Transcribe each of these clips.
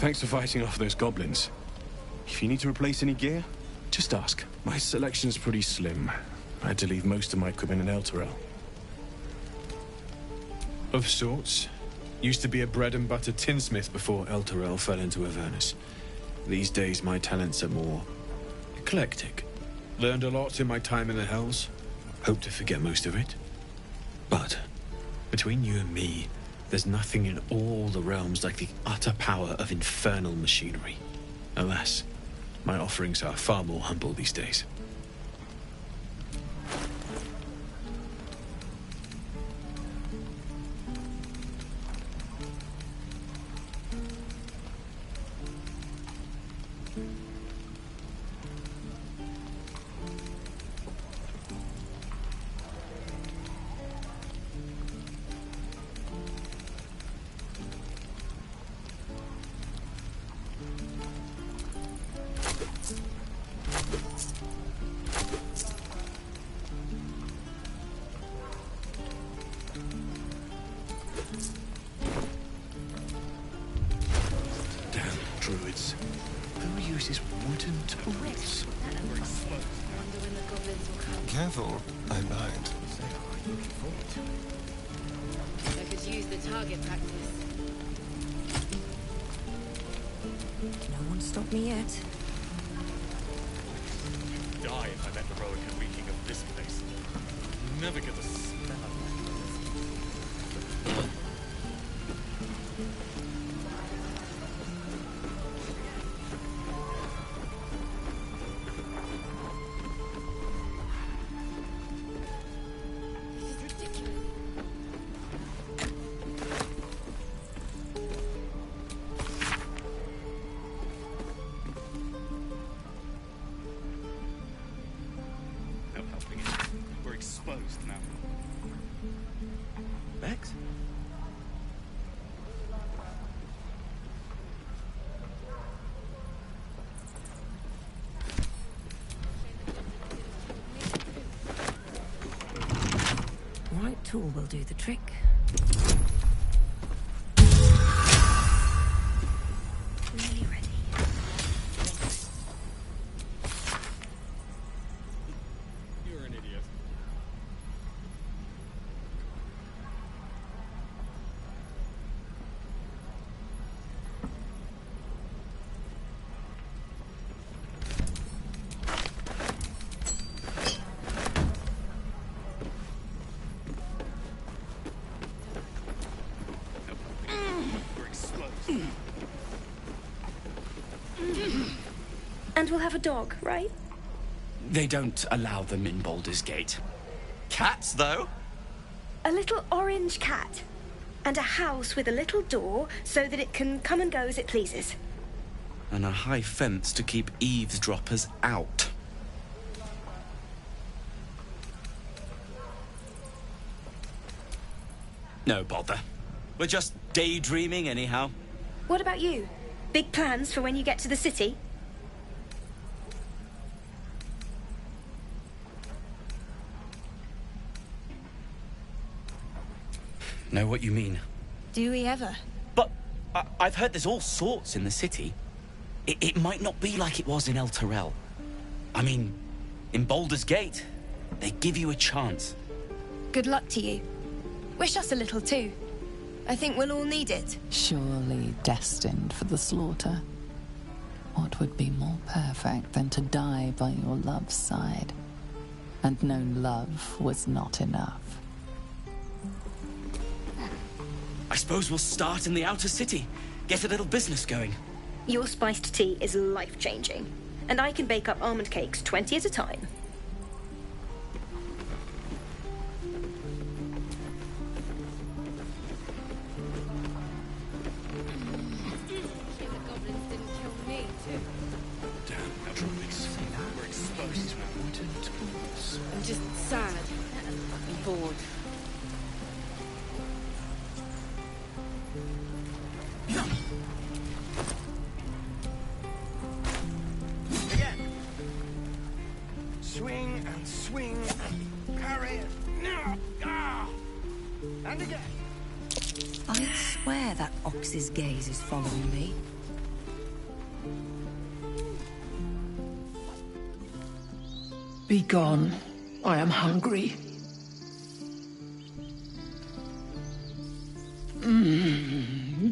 Thanks for fighting off those goblins. If you need to replace any gear, just ask. My selection's pretty slim. I had to leave most of my equipment in Elturel. Of sorts. Used to be a bread and butter tinsmith before Elturel fell into Avernus. These days my talents are more eclectic. Learned a lot in my time in the Hells. Hope to forget most of it. But between you and me, there's nothing in all the realms like the utter power of infernal machinery. Alas, my offerings are far more humble these days. Careful, I might. I could use the target practice. No one stopped me yet. Die if I met the heroic and reeking of this place. Never get the smell of now. Bex? Right tool will do the trick. Really ready. You're an idiot. And we'll have a dog, right? They don't allow them in Baldur's Gate. Cats, though? A little orange cat. And a house with a little door so that it can come and go as it pleases. And a high fence to keep eavesdroppers out. No bother. We're just daydreaming anyhow. What about you? Big plans for when you get to the city? Know what you mean. Do we ever? But I've heard there's all sorts in the city. It might not be like it was in Elturel. I mean, in Baldur's Gate, they give you a chance. Good luck to you. Wish us a little too. I think we'll all need it. Surely destined for the slaughter. What would be more perfect than to die by your love's side? And known love was not enough. I suppose we'll start in the outer city. Get a little business going. Your spiced tea is life-changing. And I can bake up almond cakes 20 at a time. I'm just sad and bored. Again. Swing and swing and parry. No. Ah. And again. I'd swear that ox's gaze is following me. Be gone. I am hungry.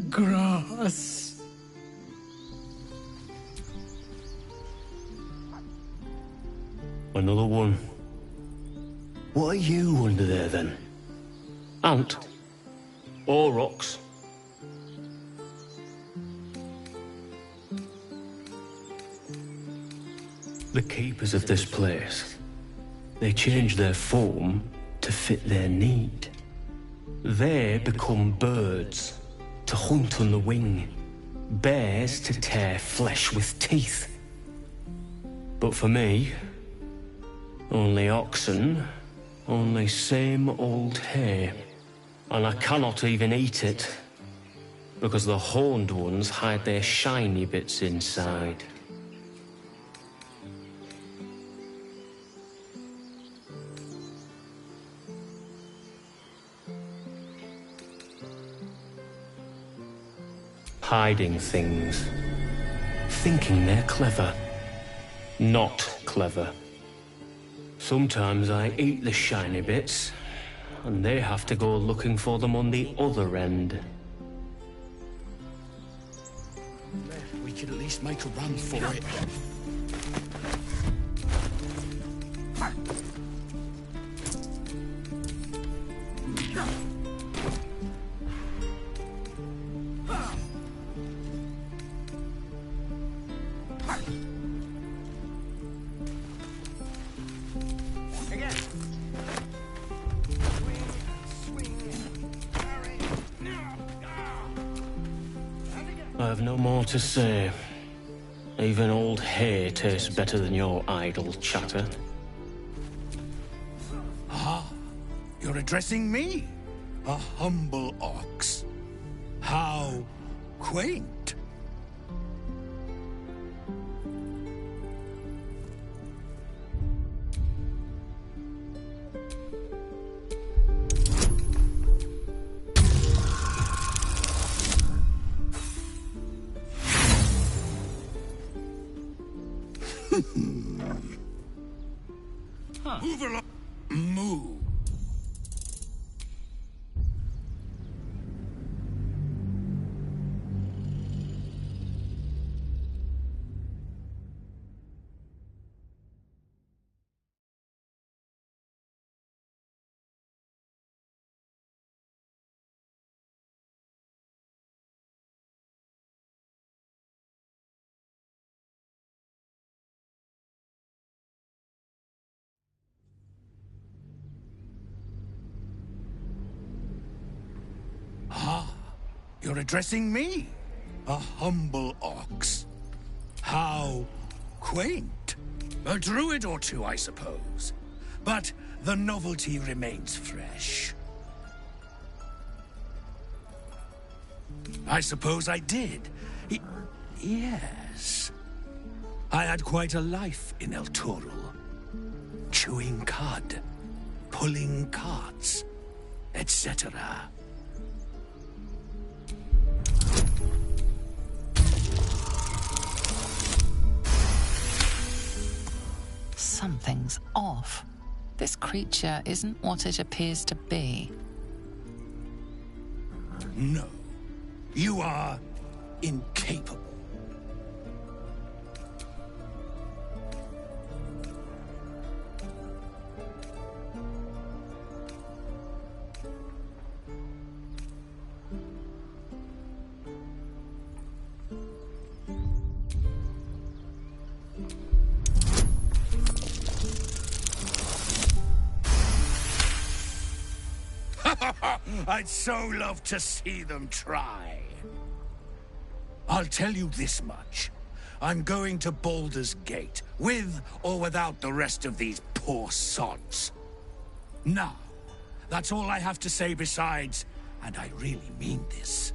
Grass. Another one. What are you under there, then? Ant? Or rocks? The keepers of this place, they change their form to fit their need. They become birds to hunt on the wing, bears to tear flesh with teeth. But for me, only oxen, only same old hay. And I cannot even eat it, because the horned ones hide their shiny bits inside. Hiding things. Thinking they're clever. Not clever. Sometimes I eat the shiny bits, and they have to go looking for them on the other end. We could at least make a run for it. I have no more to say. Even old hay tastes better than your idle chatter. Ah, you're addressing me, a humble ox. How quaint. Move along. Move. Ah, you're addressing me, a humble ox. How quaint. A druid or two, I suppose. But the novelty remains fresh. I suppose I did. Yes. I had quite a life in El Toro. Chewing cud, pulling carts, etc. Something's off. This creature isn't what it appears to be. No. You are incapable. I'd so love to see them try. I'll tell you this much. I'm going to Baldur's Gate, with or without the rest of these poor sods. Now, that's all I have to say besides, and I really mean this,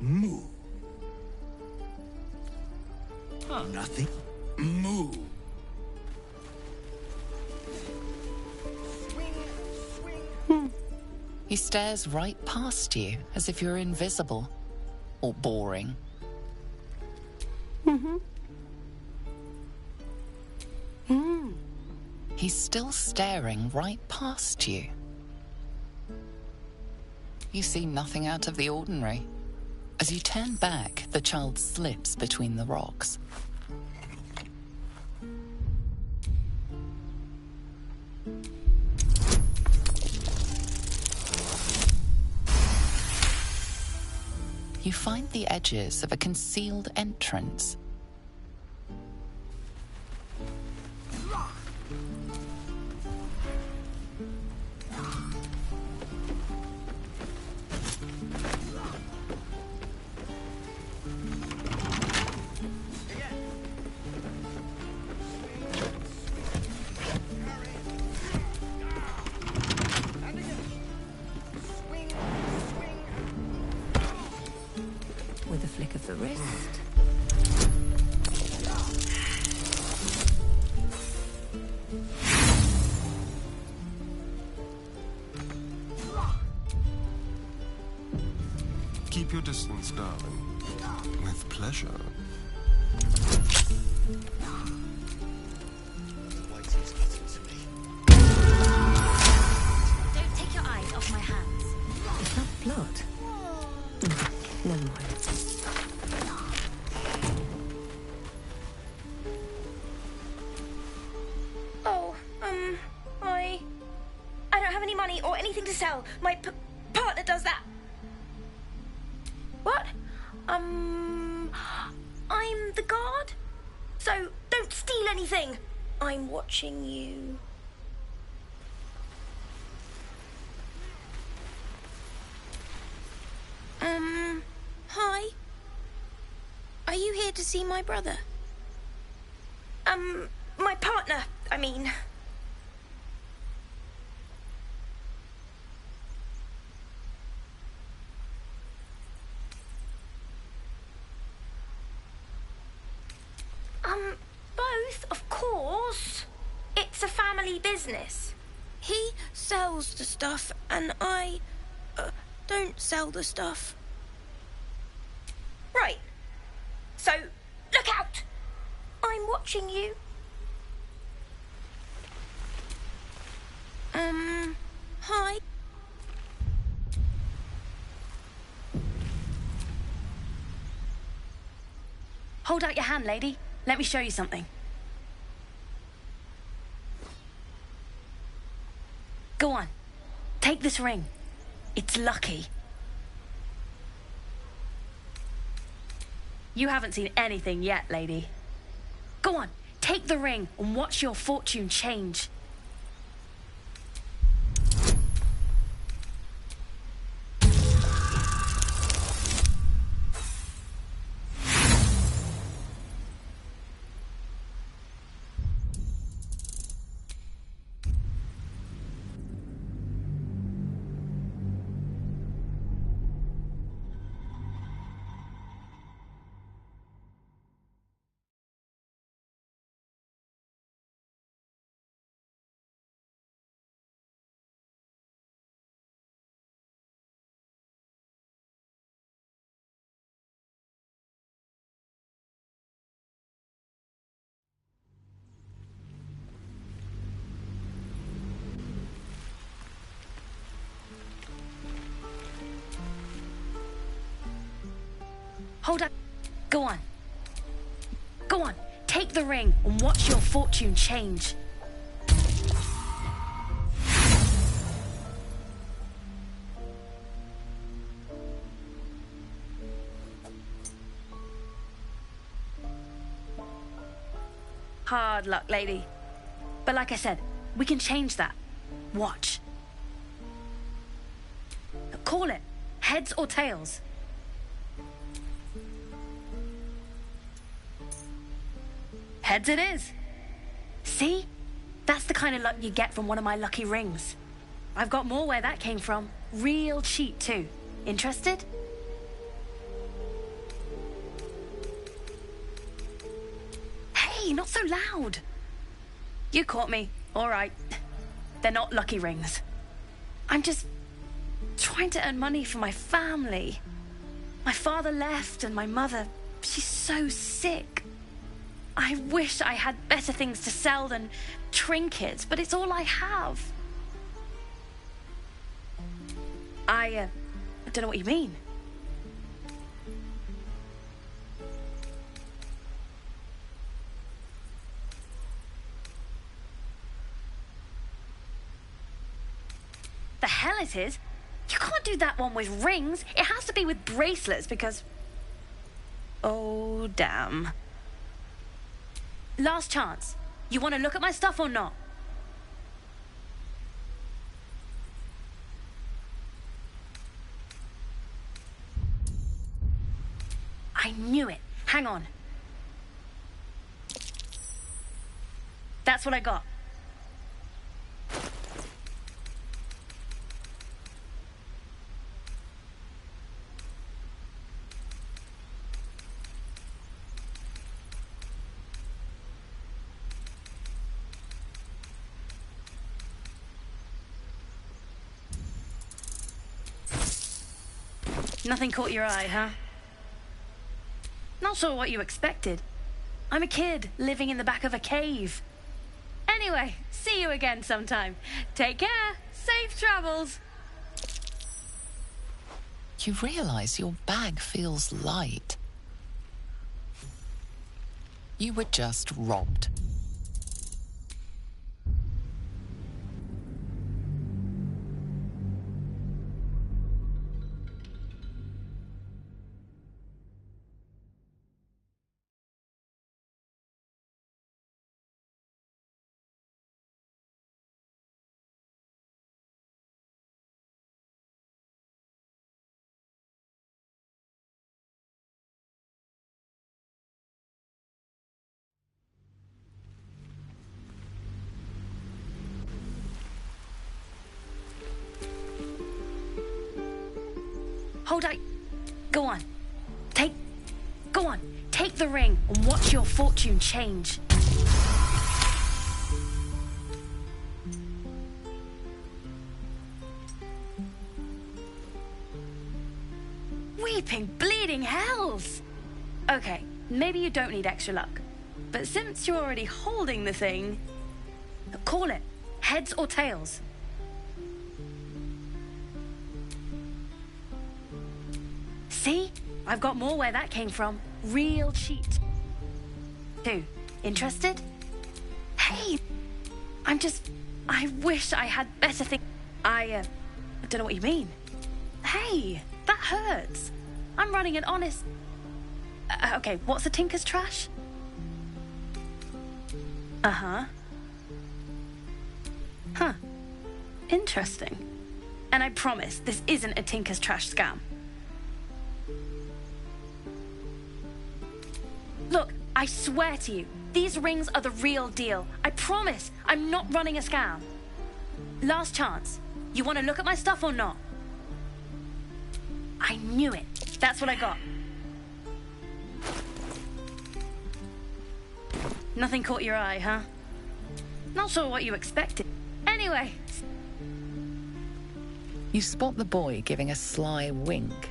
moo. Huh. Nothing. Moo. He stares right past you, as if you're invisible. Or boring. He's still staring right past you. You see nothing out of the ordinary. As you turn back, the child slips between the rocks. You find the edges of a concealed entrance. With a flick of the wrist. Keep your distance, darling. With pleasure. Don't take your eyes off my hands. Is that blood? Never mind. Oh, I don't have any money or anything to sell. My partner does that. What? I'm the guard. So don't steal anything. I'm watching you. Hi. Are you here to see my brother? My partner, I mean. Both, of course. It's a family business. He sells the stuff, and I, don't sell the stuff. Right. So, look out! I'm watching you. Hi. Hold out your hand, lady. Let me show you something. Go on. Take this ring. It's lucky. You haven't seen anything yet, lady. Go on. Take the ring and watch your fortune change. Hold up. Go on. Go on. Take the ring and watch your fortune change. Hard luck, lady. But like I said, we can change that. Watch. Call it. Heads or tails. Heads it is. See? That's the kind of luck you get from one of my lucky rings. I've got more where that came from. Real cheap, too. Interested? Hey, not so loud. You caught me. All right. They're not lucky rings. I'm just trying to earn money for my family. My father left and my mother, She's so sick. I wish I had better things to sell than trinkets, but it's all I have. I don't know what you mean. The hell it is? You can't do that one with rings. It has to be with bracelets because... Oh, damn. Last chance. You want to look at my stuff or not? I knew it. Hang on. That's what I got. Nothing caught your eye, huh? Not sure what you expected. I'm a kid living in the back of a cave. Anyway, see you again sometime. Take care. Safe travels. You realize your bag feels light. You were just robbed. Hold on. Go on. Go on. Take the ring and watch your fortune change. Weeping, bleeding hells! Okay, maybe you don't need extra luck. But since you're already holding the thing, call it. Heads or tails. See? I've got more where that came from. Real cheat. Too. Interested? Hey! I wish I had better things. I don't know what you mean. Hey! That hurts. I'm running an honest... okay, what's a tinker's trash? Uh-huh. Huh. Interesting. And I promise this isn't a tinker's trash scam. Look, I swear to you, these rings are the real deal. I promise, I'm not running a scam. Last chance. You want to look at my stuff or not? I knew it. That's what I got. Nothing caught your eye, huh? Not sure what you expected. Anyway. You spot the boy giving a sly wink.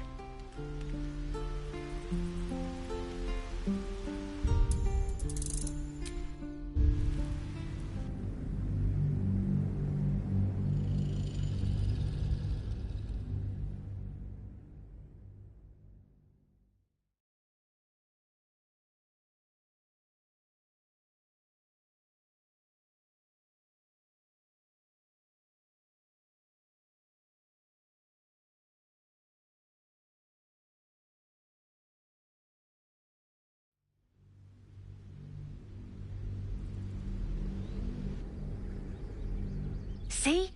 See?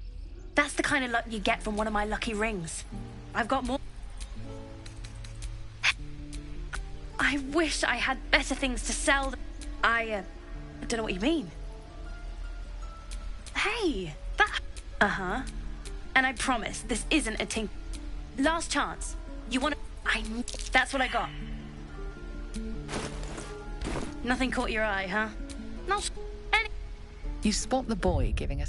That's the kind of luck you get from one of my lucky rings. I've got more... I wish I had better things to sell. I don't know what you mean. Hey, that... Uh-huh. And I promise, this isn't a ting... Last chance. You want to... That's what I got. Nothing caught your eye, huh? Not... You spot the boy giving a...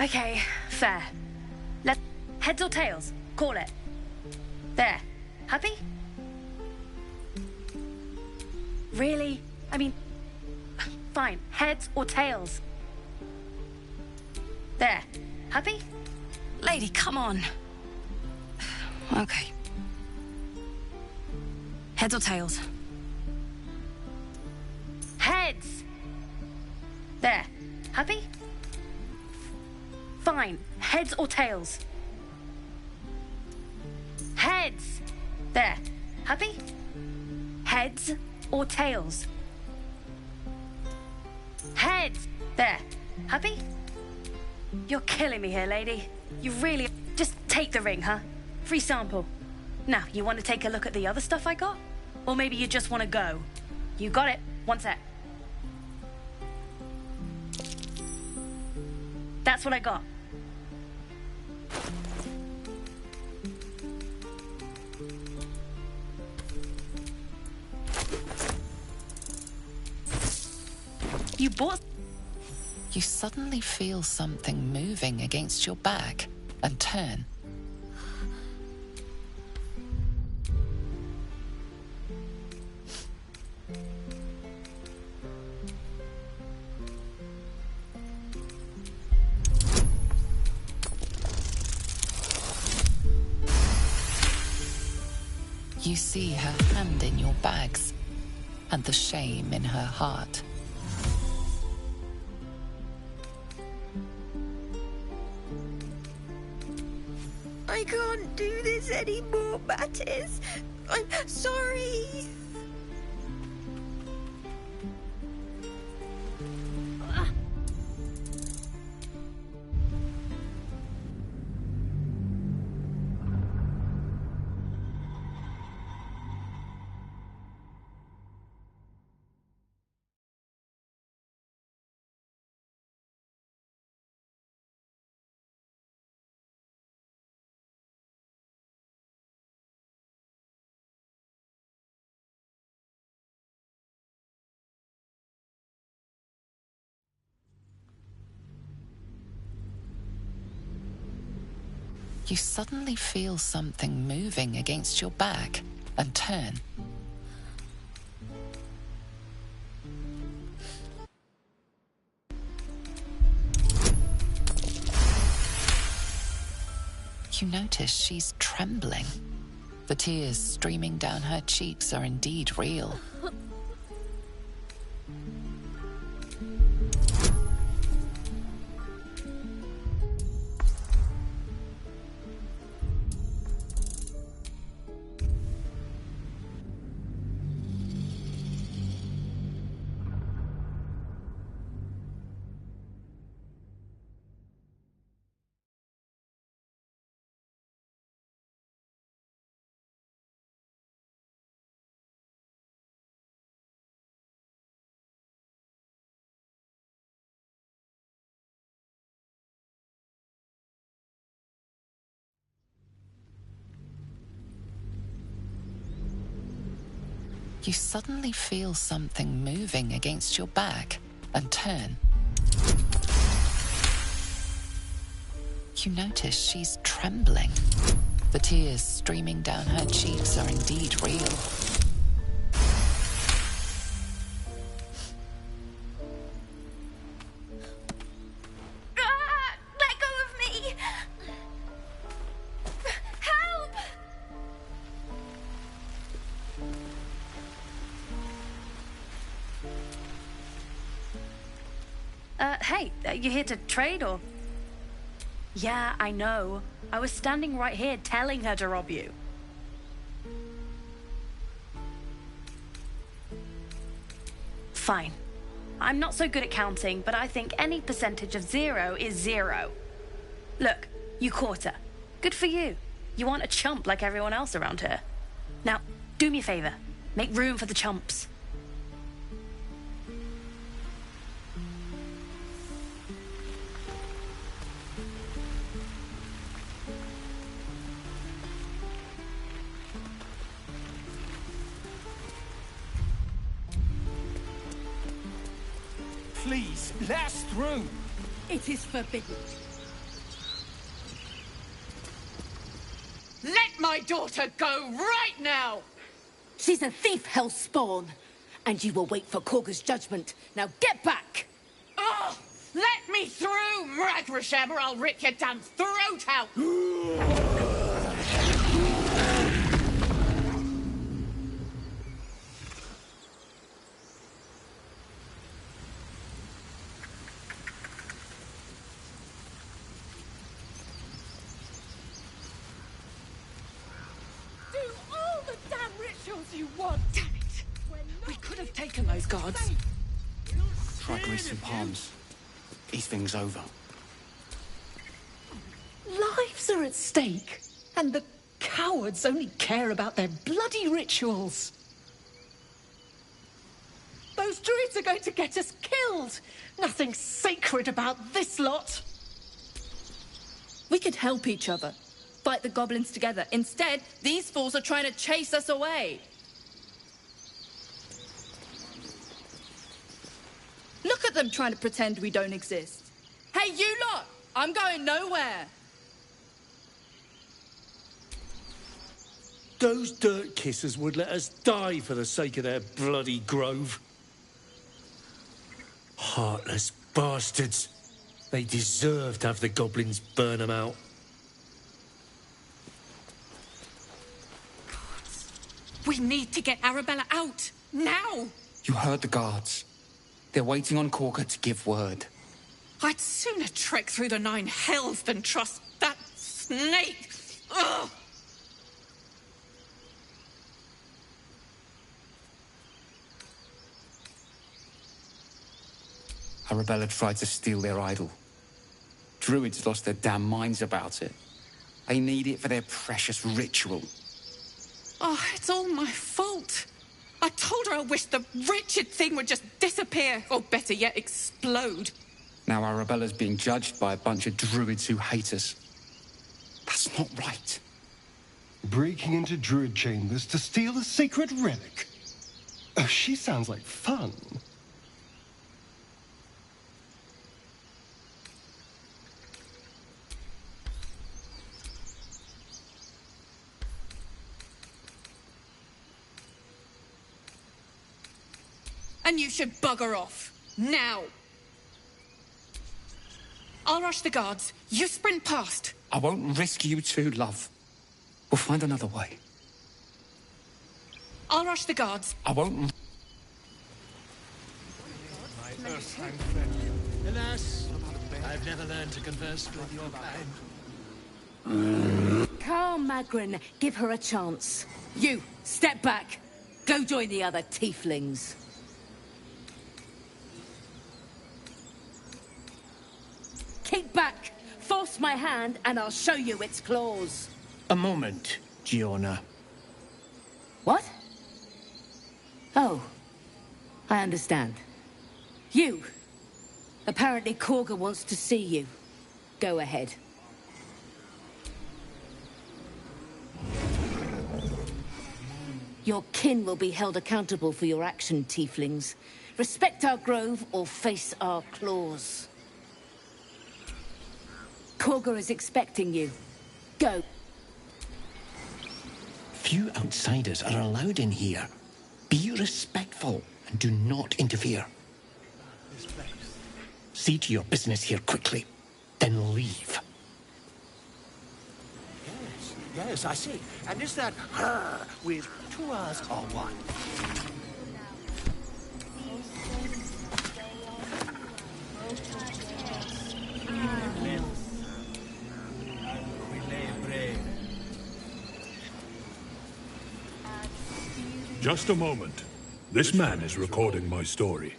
Okay, fair. Let's... Heads or tails? Call it. There. Happy? Really? I mean... Fine. Heads or tails? There. Happy? Lady, come on. Okay. Heads or tails? Heads! There. Happy? Fine. Heads or tails? Heads! There. Happy? Heads or tails? Heads! There. Happy? You're killing me here, lady. You really... Just take the ring, huh? Free sample. Now, you want to take a look at the other stuff I got? Or maybe you just want to go? You got it. One sec. That's what I got. You bought... You suddenly feel something moving against your back and turn. You see her hand in your bags and the shame in her heart. I can't do this anymore, Mattis. I'm sorry. You suddenly feel something moving against your back and turn. You notice she's trembling. The tears streaming down her cheeks are indeed real. You suddenly feel something moving against your back and turn. You notice she's trembling. The tears streaming down her cheeks are indeed real. Let go of me! Help! Hey, you here to trade or... Yeah, I know. I was standing right here telling her to rob you. Fine. I'm not so good at counting, but I think any percentage of 0 is 0. Look, you caught her. Good for you. You aren't a chump like everyone else around here. Now, do me a favor. Make room for the chumps. Please, let us through. It is forbidden. my daughter go right now! She's a thief, hellspawn. And you will wait for Korga's judgment. Now get back! Oh! Let me through, Mragrasham, or I'll rip your damn throat out! Do all the damn rituals you want! Damn it! We could have taken those guards. Try greasing palms. These things over. Lives are at stake, and the cowards only care about their bloody rituals. Those druids are going to get us killed. Nothing sacred about this lot. We could help each other. Fight the goblins together. Instead, these fools are trying to chase us away. Look at them trying to pretend we don't exist. Hey, you lot! I'm going nowhere. Those dirt kissers would let us die for the sake of their bloody grove. Heartless bastards. They deserve to have the goblins burn them out. We need to get Arabella out, now! You heard the guards. They're waiting on Korga to give word. I'd sooner trek through the 9 hells than trust that snake! Ugh! Arabella tried to steal their idol. Druids lost their damn minds about it. They need it for their precious ritual. Oh, it's all my fault. I told her I wished the wretched thing would just disappear, or better yet, explode. Now Arabella's being judged by a bunch of druids who hate us. That's not right. Breaking into druid chambers to steal a sacred relic. Oh, she sounds like fun. And you should bugger off. Now. I'll rush the guards. You sprint past. I won't risk you too, love. We'll find another way. I'll rush the guards. I won't... My first-time friend. Alas, I've never learned to converse with your kind. Carl Magrin, give her a chance. You, step back. Go join the other tieflings. Keep back! Force my hand and I'll show you its claws. A moment, Giona. What? Oh, I understand. You. Apparently Korga wants to see you. Go ahead. Your kin will be held accountable for your action, tieflings. Respect our grove or face our claws. Korga is expecting you. Go. Few outsiders are allowed in here. Be respectful and do not interfere. See to your business here quickly, then leave. Yes, I see. And is that her with 2 R's or one? Just a moment. This man is recording my story.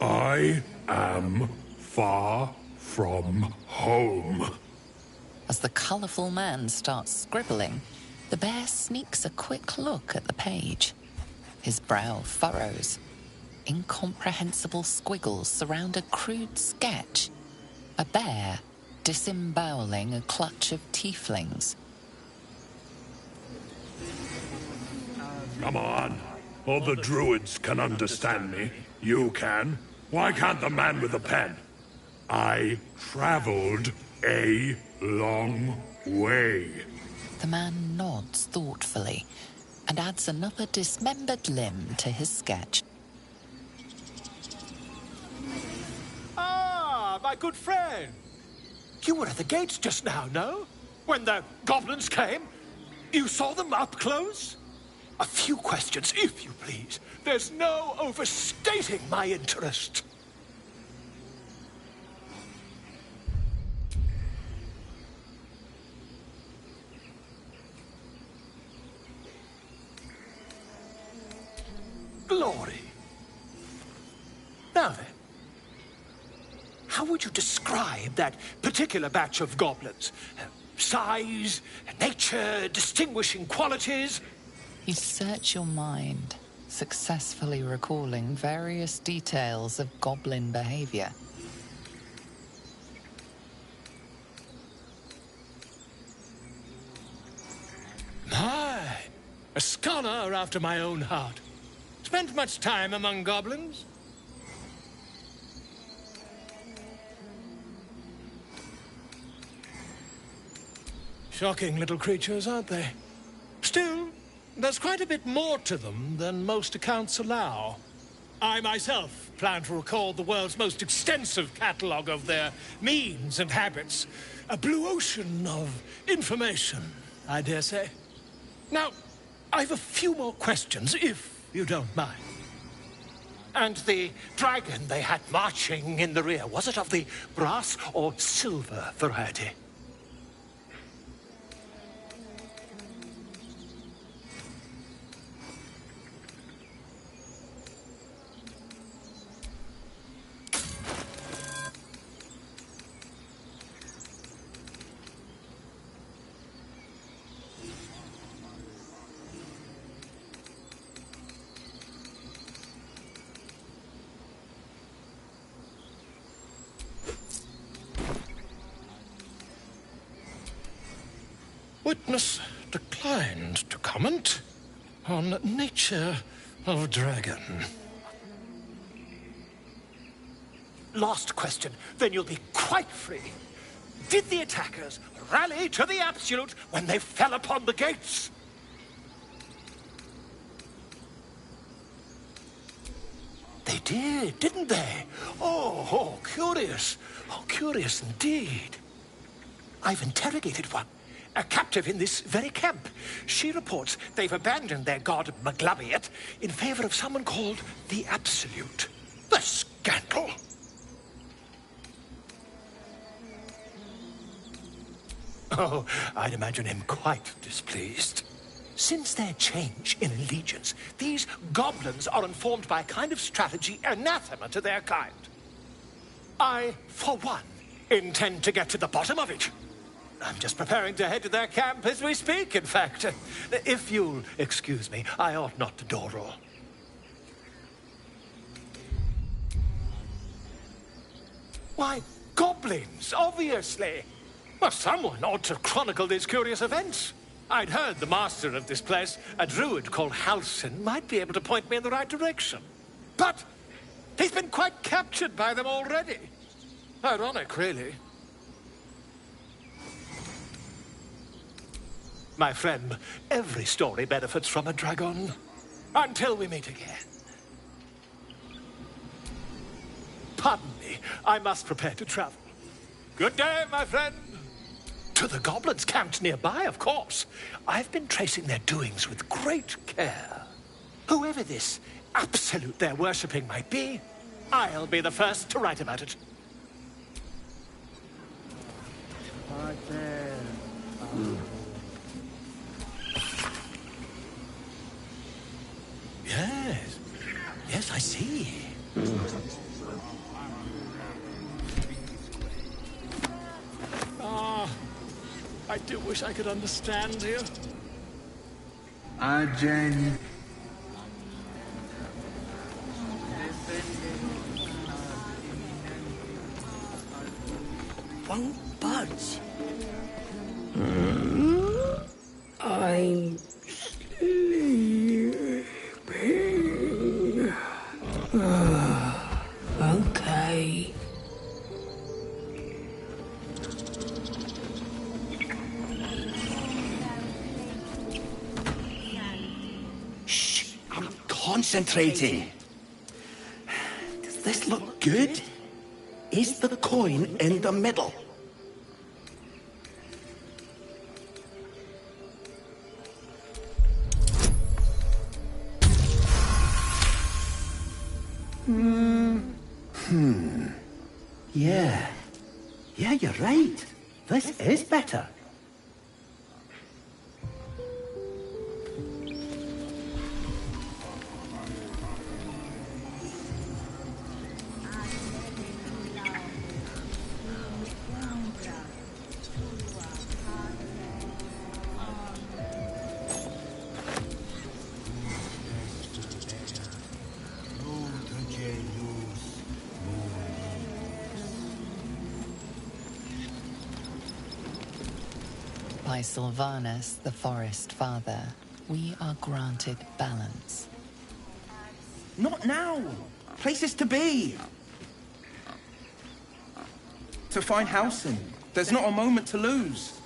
I am far from home. As the colourful man starts scribbling, the bear sneaks a quick look at the page. His brow furrows. Incomprehensible squiggles surround a crude sketch. A bear disemboweling a clutch of tieflings. Come on. All the druids can understand me. You can. Why can't the man with the pen? I traveled a long way. The man nods thoughtfully and adds another dismembered limb to his sketch. Ah, my good friend. You were at the gates just now, no? When the goblins came? You saw them up close? A few questions, if you please. There's no overstating my interest. Glory. Now then, how would you describe that particular batch of goblins? Size, nature, distinguishing qualities? You search your mind, successfully recalling various details of goblin behavior. My, a scholar after my own heart. Spent much time among goblins? Shocking little creatures, aren't they? Still, there's quite a bit more to them than most accounts allow. I myself plan to record the world's most extensive catalogue of their means and habits. A blue ocean of information, I dare say. Now, I've a few more questions, if you don't mind. And the dragon they had marching in the rear, was it of the brass or silver variety? Witness declined to comment on nature of dragon. Last question, then you'll be quite free. Did the attackers rally to the absolute when they fell upon the gates? They did, didn't they? Oh, curious. Oh, curious indeed. I've interrogated one. A captive in this very camp. She reports they've abandoned their god Maglubbiet in favor of someone called the Absolute. The scandal! Oh, I'd imagine him quite displeased. Since their change in allegiance, these goblins are informed by a kind of strategy anathema to their kind. I, for one, intend to get to the bottom of it. I'm just preparing to head to their camp as we speak, in fact. If you'll excuse me, I ought not to dawdle. Why, goblins, obviously. Well, someone ought to chronicle these curious events. I'd heard the master of this place, a druid called Halsin, might be able to point me in the right direction. But he's been quite captured by them already. Ironic, really. My friend, every story benefits from a dragon. Until we meet again. Pardon me, I must prepare to travel. Good day, my friend. To the goblins camped nearby, of course. I've been tracing their doings with great care. Whoever this absolute they're worshipping might be, I'll be the first to write about it. Yes. Yes, I see. Ah, I do wish I could understand you. Jen. Won't budge. I'm sleeping. Okay. concentrating. Does this look good? Is the coin in the middle? Yeah. Yeah, you're right. This is better. By Sylvanus, the Forest Father, we are granted balance. Not now! Places to be! To find Halsin. There's not a moment to lose.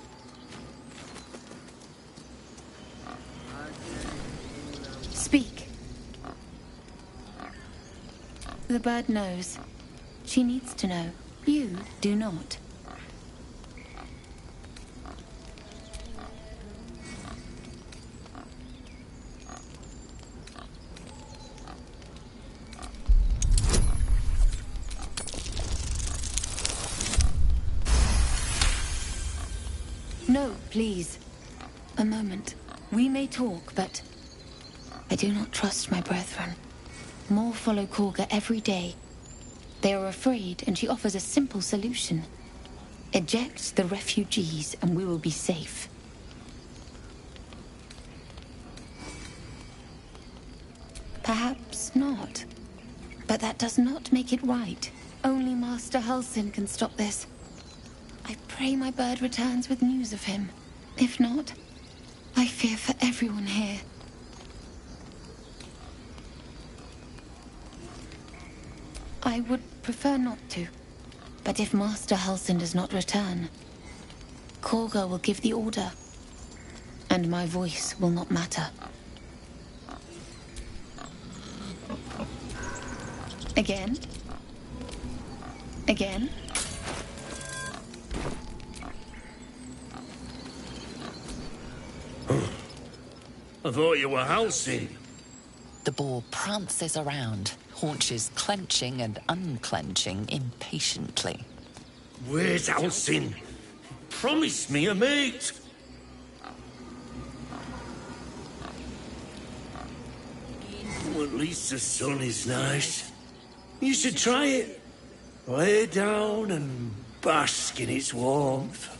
Speak. The bird knows. She needs to know. You do not. No, please. A moment. We may talk, but I do not trust my brethren. More follow Korga every day. They are afraid, and she offers a simple solution. Eject the refugees, and we will be safe. Perhaps not. But that does not make it right. Only Master Halsin can stop this. I pray my bird returns with news of him. If not, I fear for everyone here. I would prefer not to. But if Master Halsin does not return, Korga will give the order. And my voice will not matter. Again? Again? I thought you were Halsin. The boar prances around, haunches clenching and unclenching impatiently. Where's Halsin? Promise me a mate. Well, at least the sun is nice. You should try it. Lay down and bask in its warmth.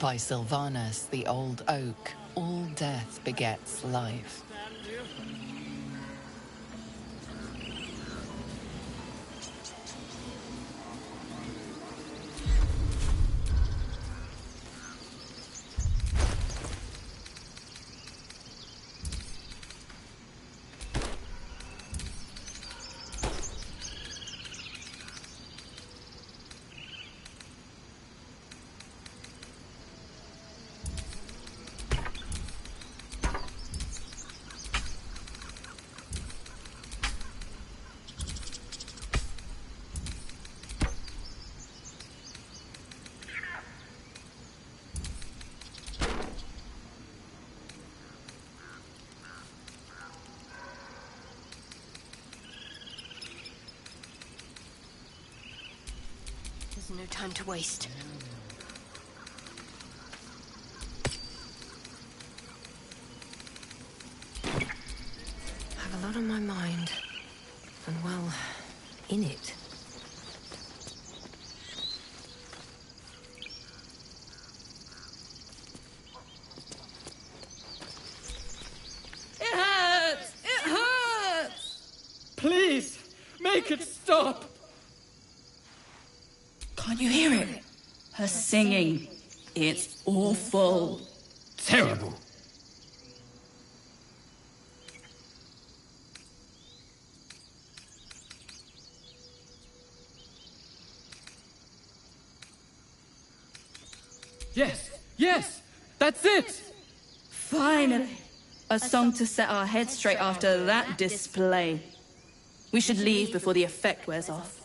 By Sylvanus, the old oak, all death begets life. There's no time to waste. I have a lot on my mind. And, well, in it. It hurts! It hurts! Please, make it stop! Can't you hear it? Her singing. It's awful. Terrible. Yes, yes, that's it! Finally! A song to set our heads straight after that display. We should leave before the effect wears off.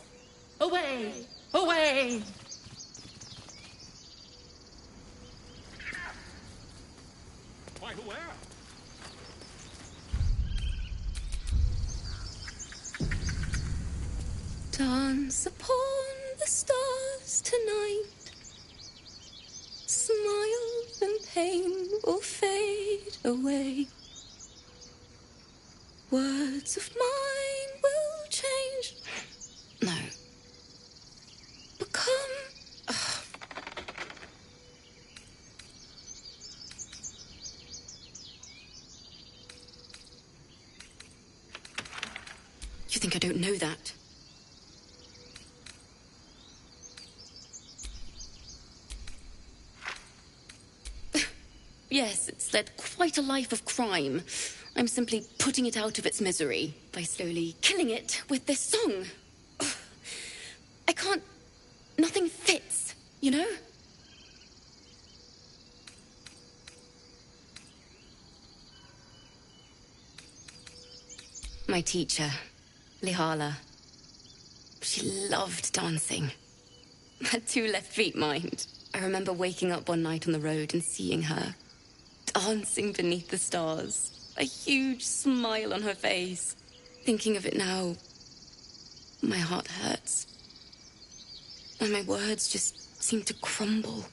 Away! Away! Quite aware. Dance upon the stars tonight. Smile and pain will fade away. Words of mine will change. No. Become. You think I don't know that? Yes, it's led quite a life of crime. I'm simply putting it out of its misery by slowly killing it with this song. I can't... Nothing fits, you know? My teacher, Lihala, she loved dancing. Had 2 left feet, mind. I remember waking up one night on the road and seeing her dancing beneath the stars, a huge smile on her face. Thinking of it now, my heart hurts. And my words just seem to crumble,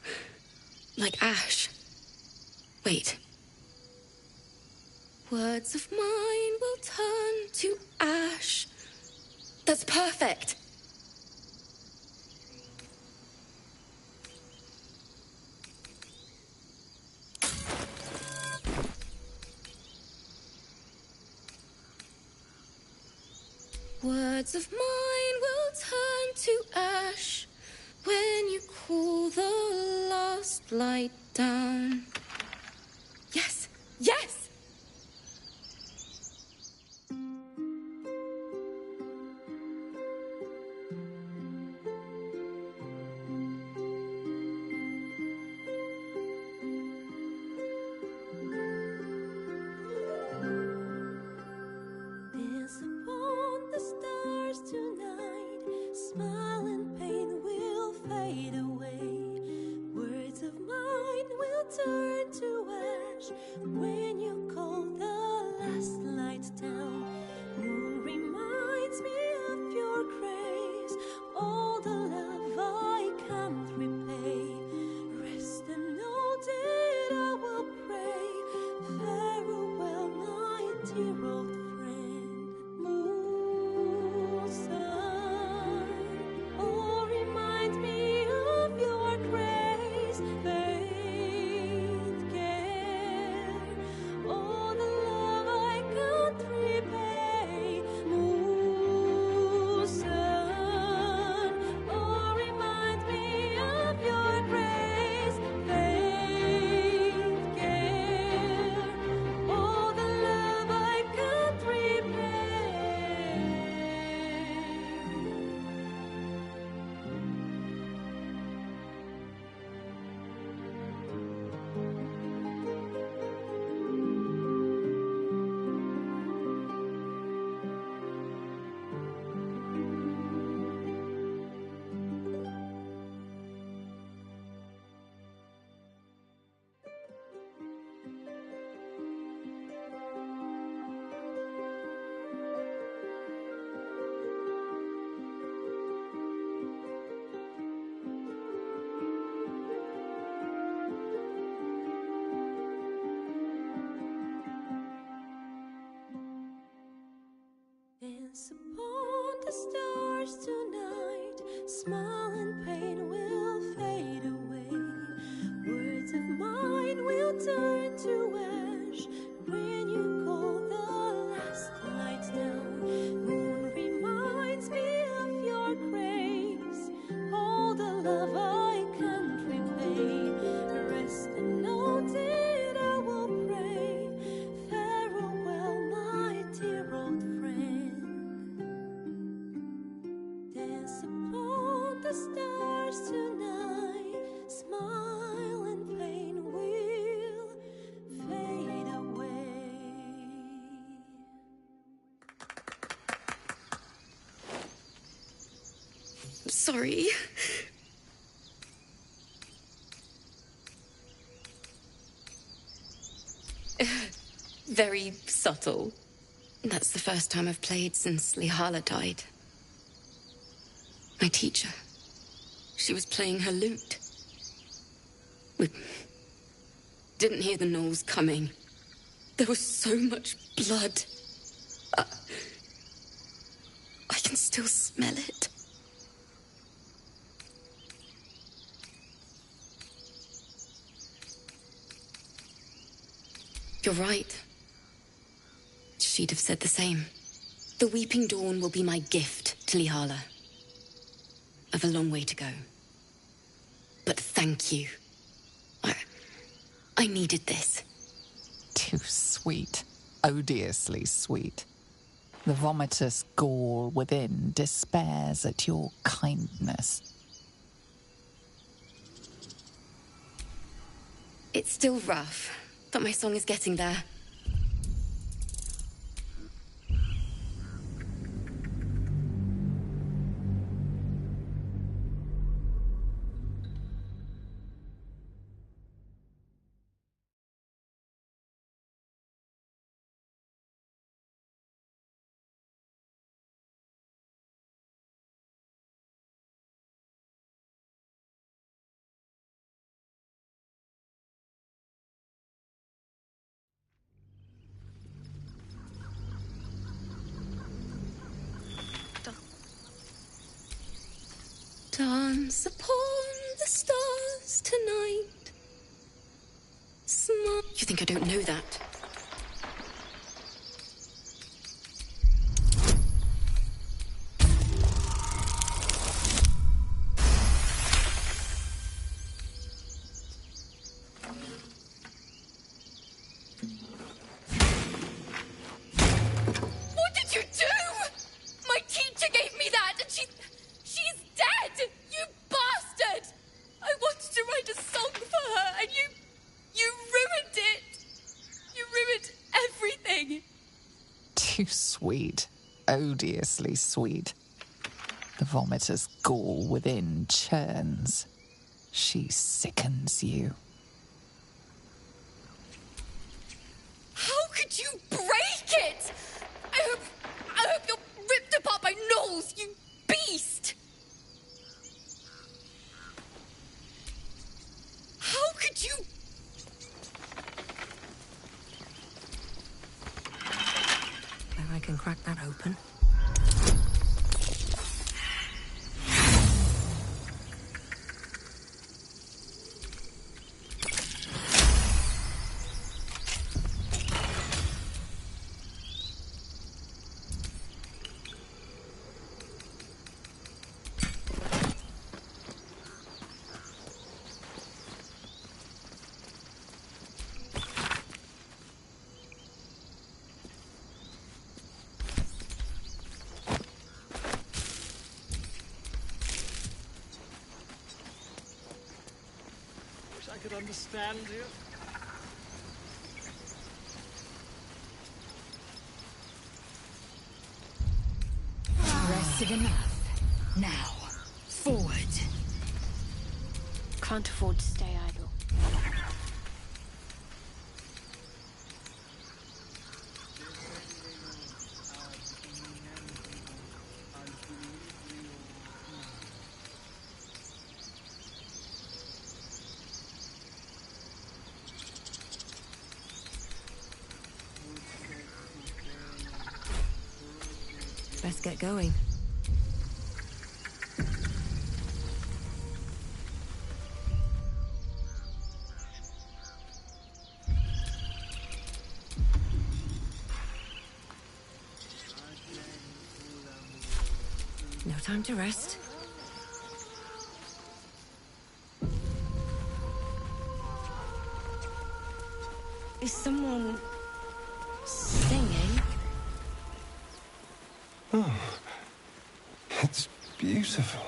like ash. Wait. Words of mine will turn to ash. That's perfect. Words of mine will turn to ash when you cool the last light down. Yes, yes! Dance upon the stars tonight. Smile and pain will fade away. Words of mine will turn to ash when you call the last light down. Moon reminds me of your grace. All the love I can't repay. Rest and know that I will pray. Farewell, my dear old friend. Moon, sun, smile and pain will fade away. Words of mine will turn to ash when you call the last lights down. Moon reminds me of your grace, all the love I can't repay. Rest unnoted, I will pray. Farewell, my dear old friend. Dance upon the stars tonight. Smile and pain will fade away. Sorry. Very subtle. That's the first time I've played since Lihala died. My teacher. She was playing her lute. We didn't hear the gnolls coming. There was so much blood. I can still smell it. You're right. She'd have said the same. The Weeping Dawn will be my gift to Lihala. I've a long way to go. But thank you. I needed this. Too sweet. Odiously sweet. The vomitous gall within despairs at your kindness. It's still rough, but my song is getting there. Dance upon the stars tonight. Smile. You think I don't know that? What did you do? My teacher gave me that, and she's dead! You bastard! I wanted to write a song for her, and you ruined it! You ruined everything! Too sweet. Odiously sweet. The vomitous gall within churns. She sickens you. How could you break it? I hope you're ripped apart by gnolls, you beast! How could you... Then I can crack that open. I could understand you. Rested enough. Now, forward. Can't afford to stay idle. Best get going. time to rest. Is someone singing? Oh, it's beautiful.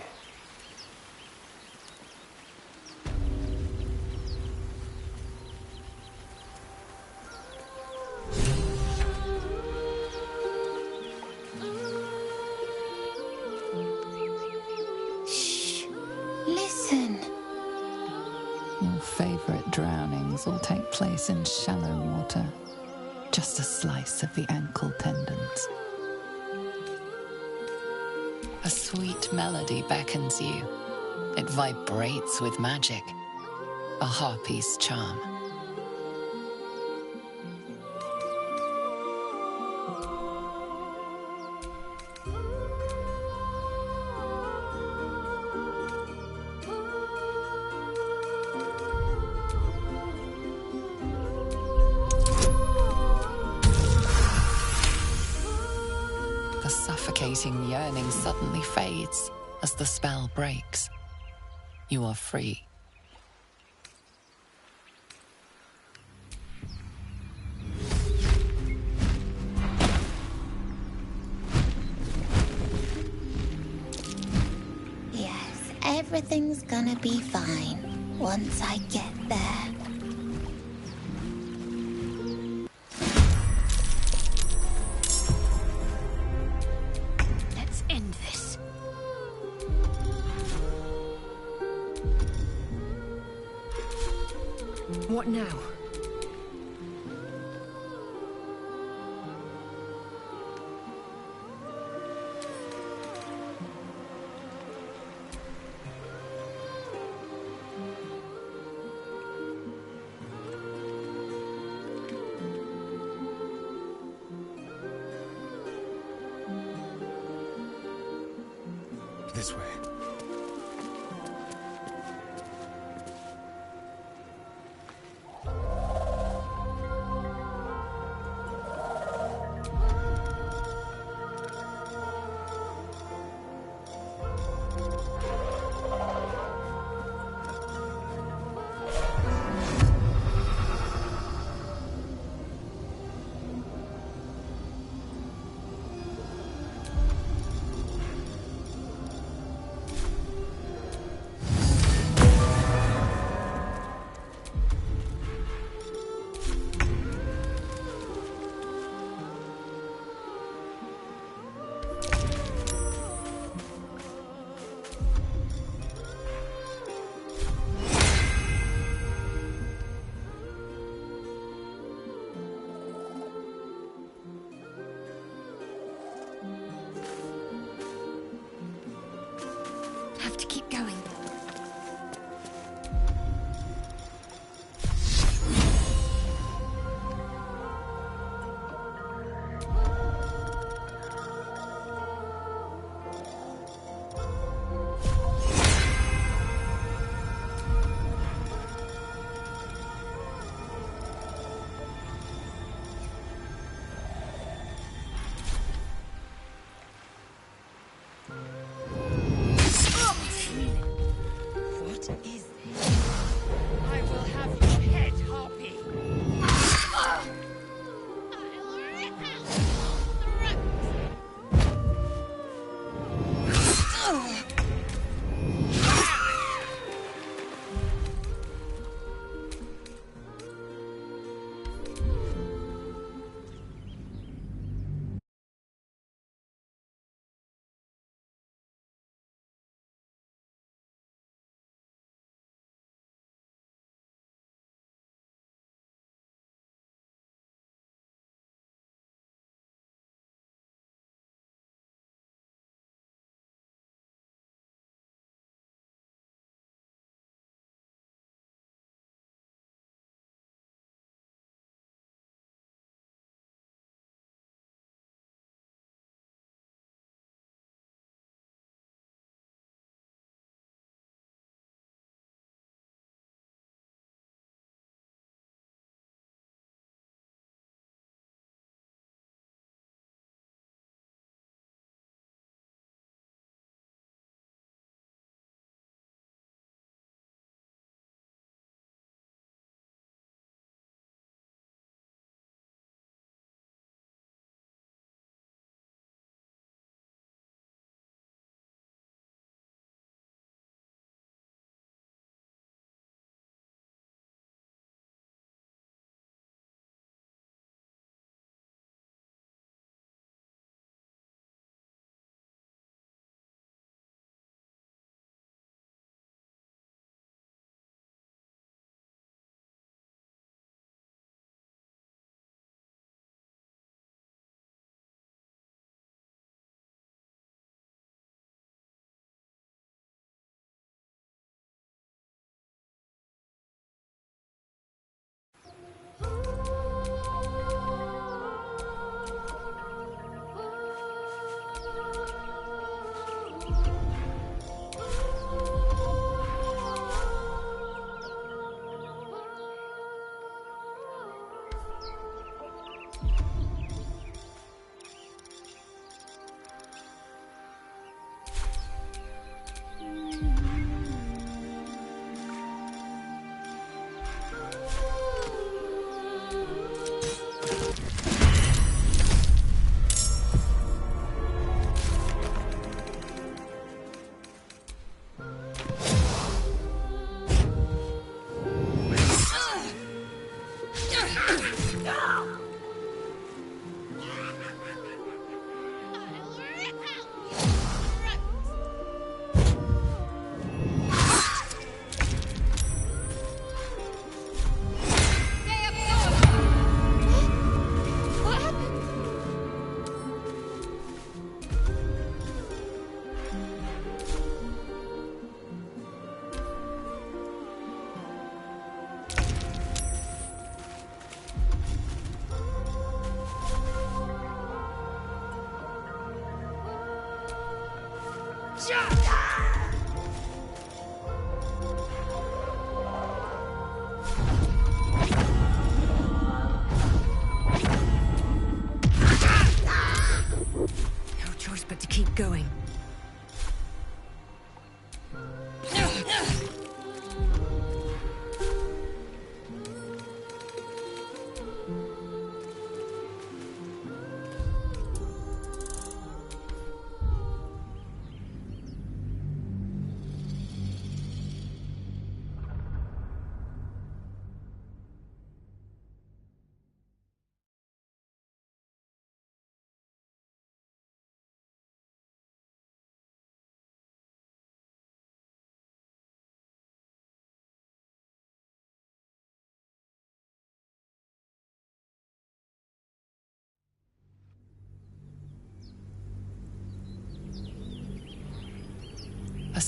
Listen. Your favorite drownings all take place in shallow water. Just a slice of the ankle tendons. A sweet melody beckons you. It vibrates with magic. A harpy's charm. The suffocating yearning suddenly fades as the spell breaks. You are free. Yes, everything's gonna be fine once I get there. Let's end this. What now? This way.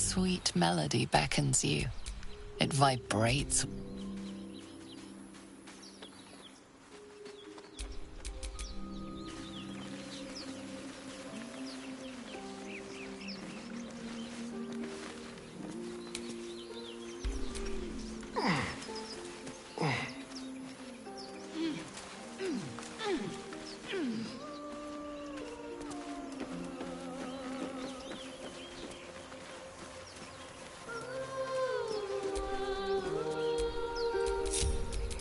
sweet melody beckons you. It vibrates.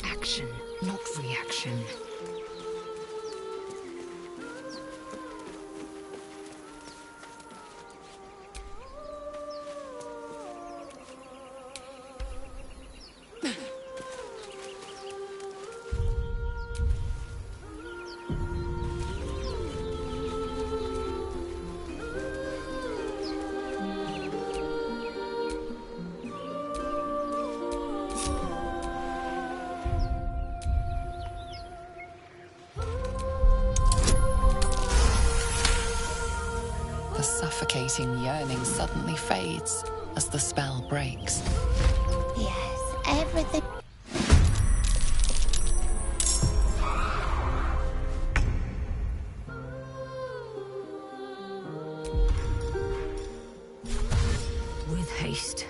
Action, not reaction. The suffocating yearning suddenly fades as the spell breaks. Yes, everything. With haste.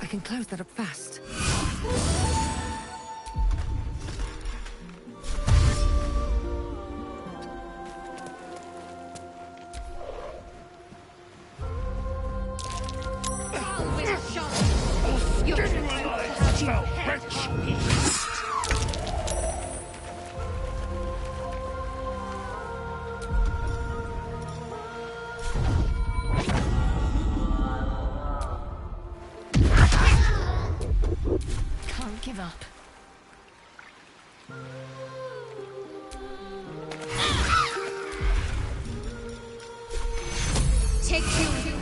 I can close that up fast. Can't give up. Take two.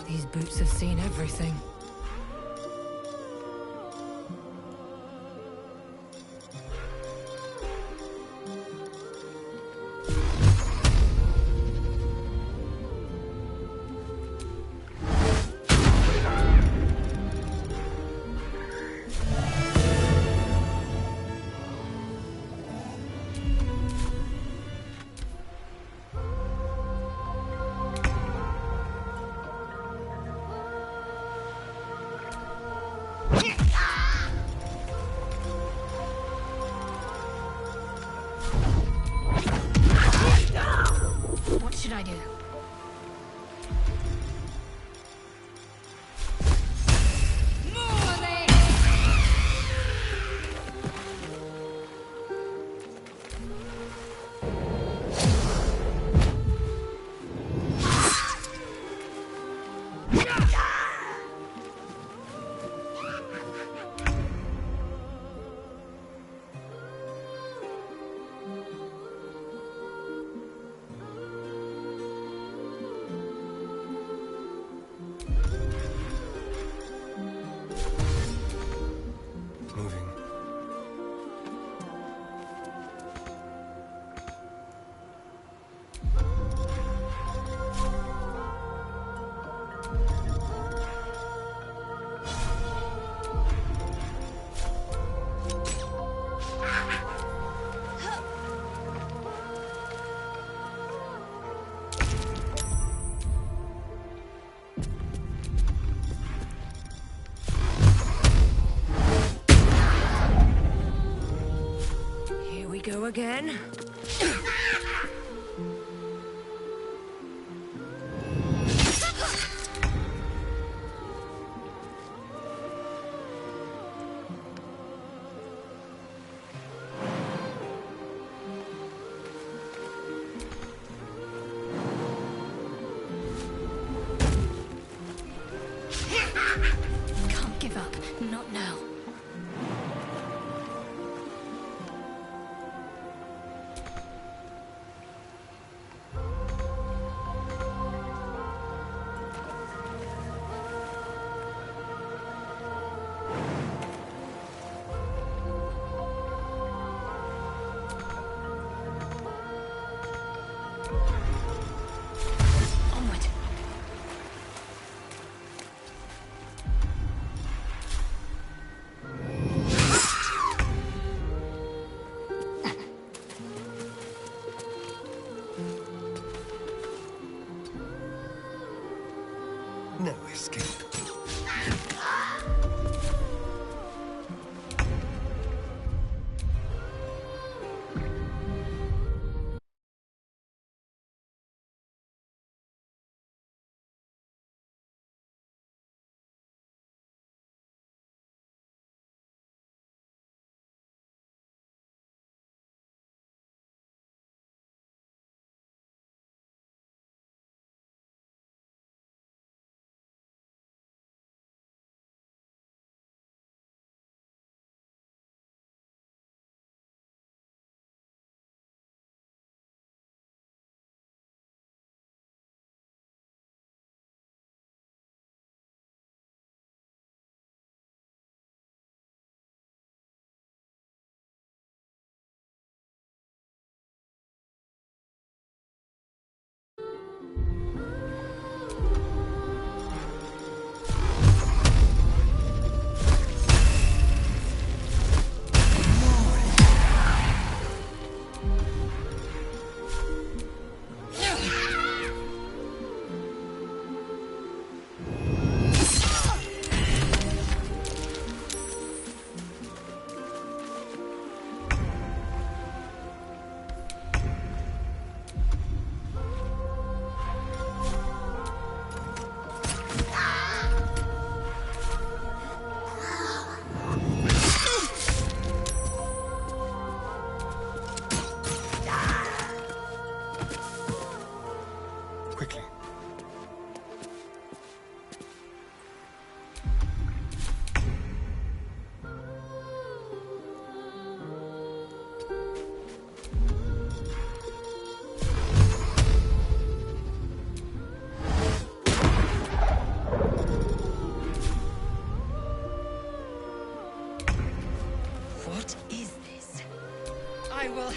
These boots have seen everything. I do. Go again. Can't give up. Not now. No escape.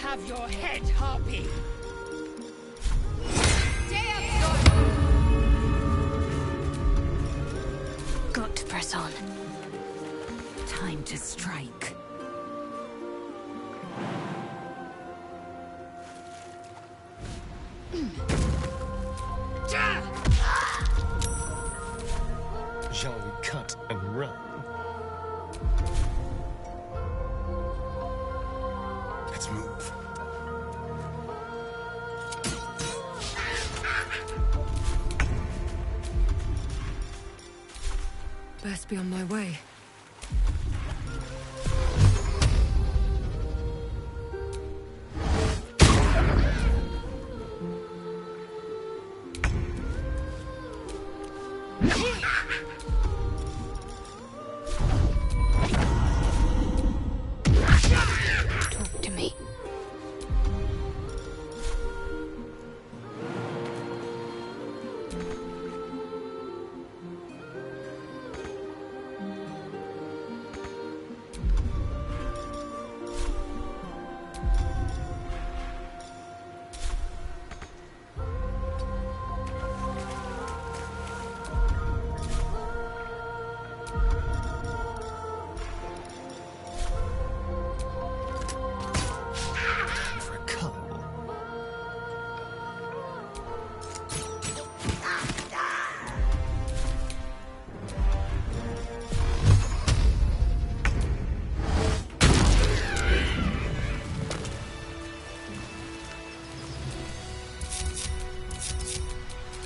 Have your head, Harpy! Got to press on. Time to strike. Shall we cut and run? Let's move. Best be on my way. Talk to me.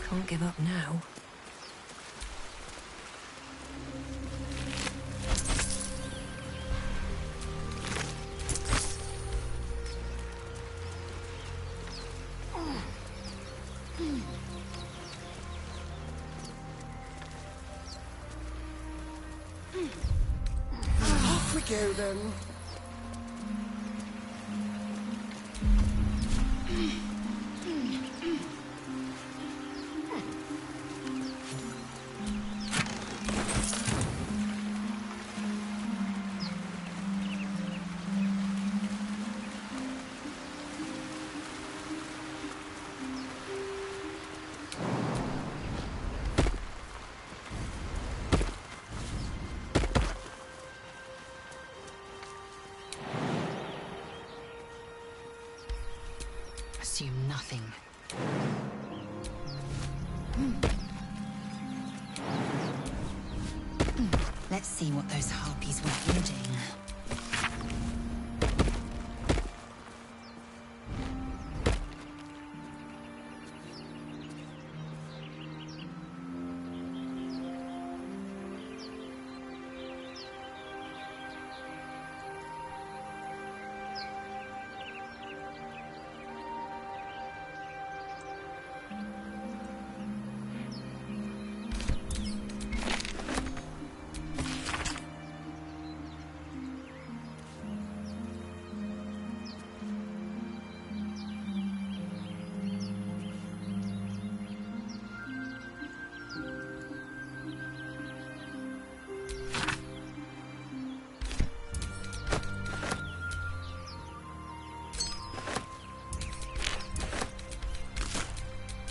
Can't give up now. Off we go then. Assume nothing. Let's see what those harpies were holding.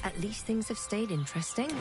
At least things have stayed interesting.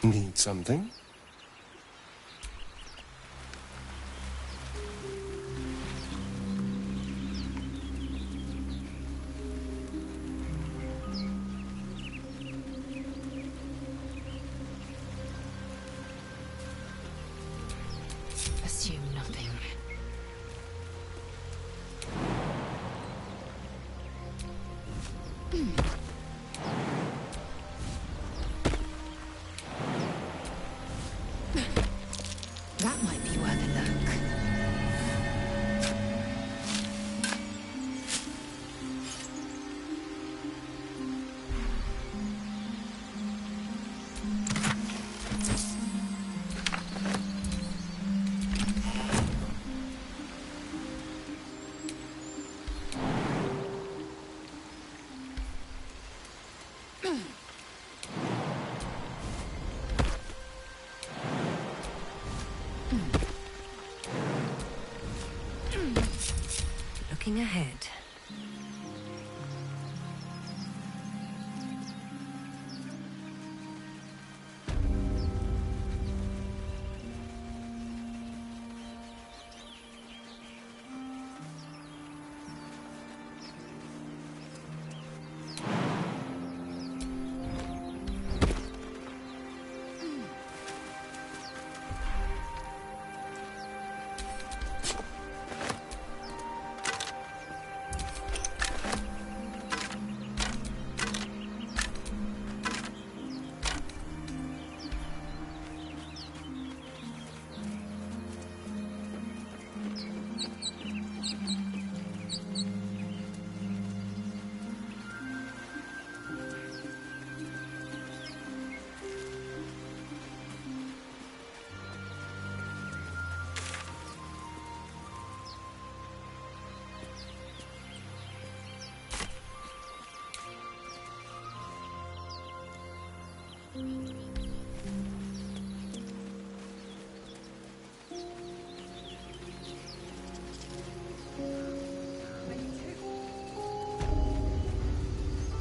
Need something? Assume nothing. Looking ahead.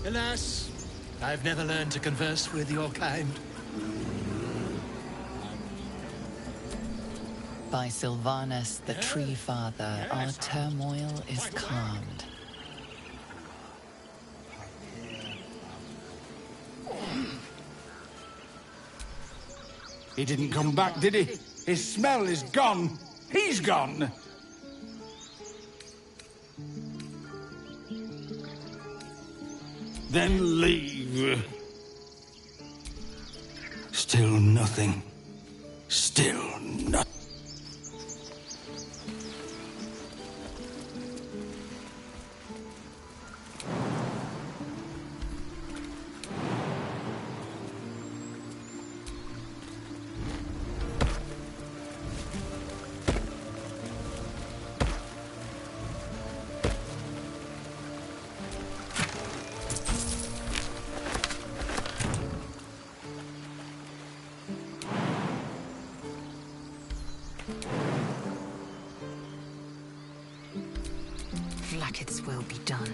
Alas, I've never learned to converse with your kind. By Sylvanus, the Tree Father, our turmoil is calmed. He didn't come back, did he? His smell is gone. He's gone. Then leave. Still nothing. Still nothing. Blacket's will be done.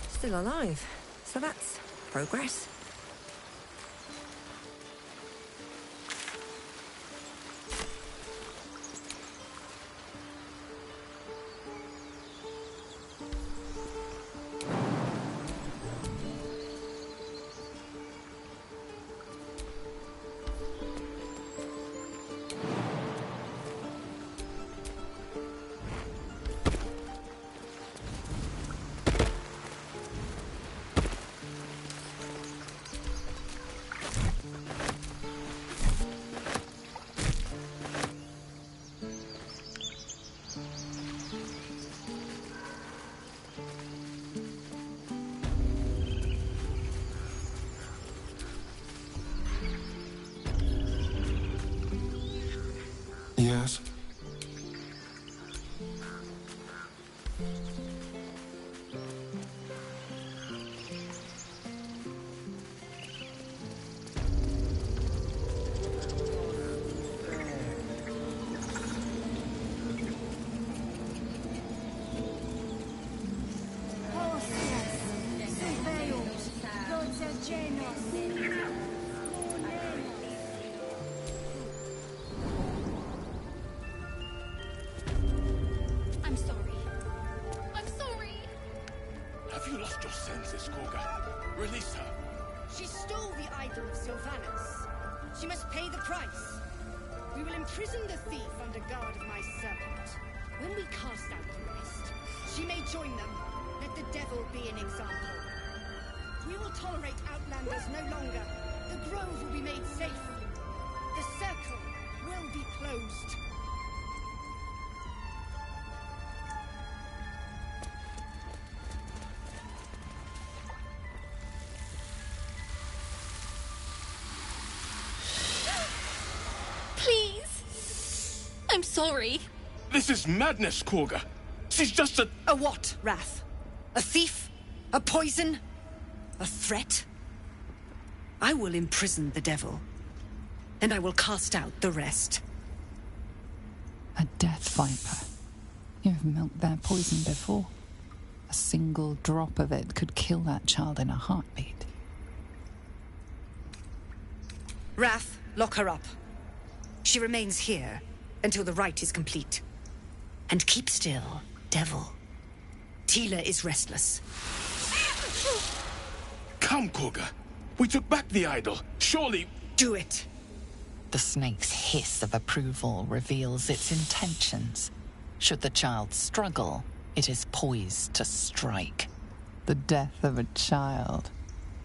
Still alive, so that's progress. Yes? I'm sorry. I'm sorry. Have you lost your senses, Korga? Release her. She stole the idol of Sylvanus. She must pay the price. We will imprison the thief under guard of my servant. When we cast out the rest, she may join them. Let the devil be an example. We will tolerate outlanders no longer. The grove will be made safe. The circle will be closed. Please. I'm sorry. This is madness, Korga. She's just a... A what, Wrath? A thief? A poison? A threat? I will imprison the devil, and I will cast out the rest. A death viper. You've milked their poison before. A single drop of it could kill that child in a heartbeat. Wrath, lock her up. She remains here until the rite is complete. And keep still, devil. Tila is restless. Come, Koga. We took back the idol. Surely... Do it. The snake's hiss of approval reveals its intentions. Should the child struggle, it is poised to strike. The death of a child.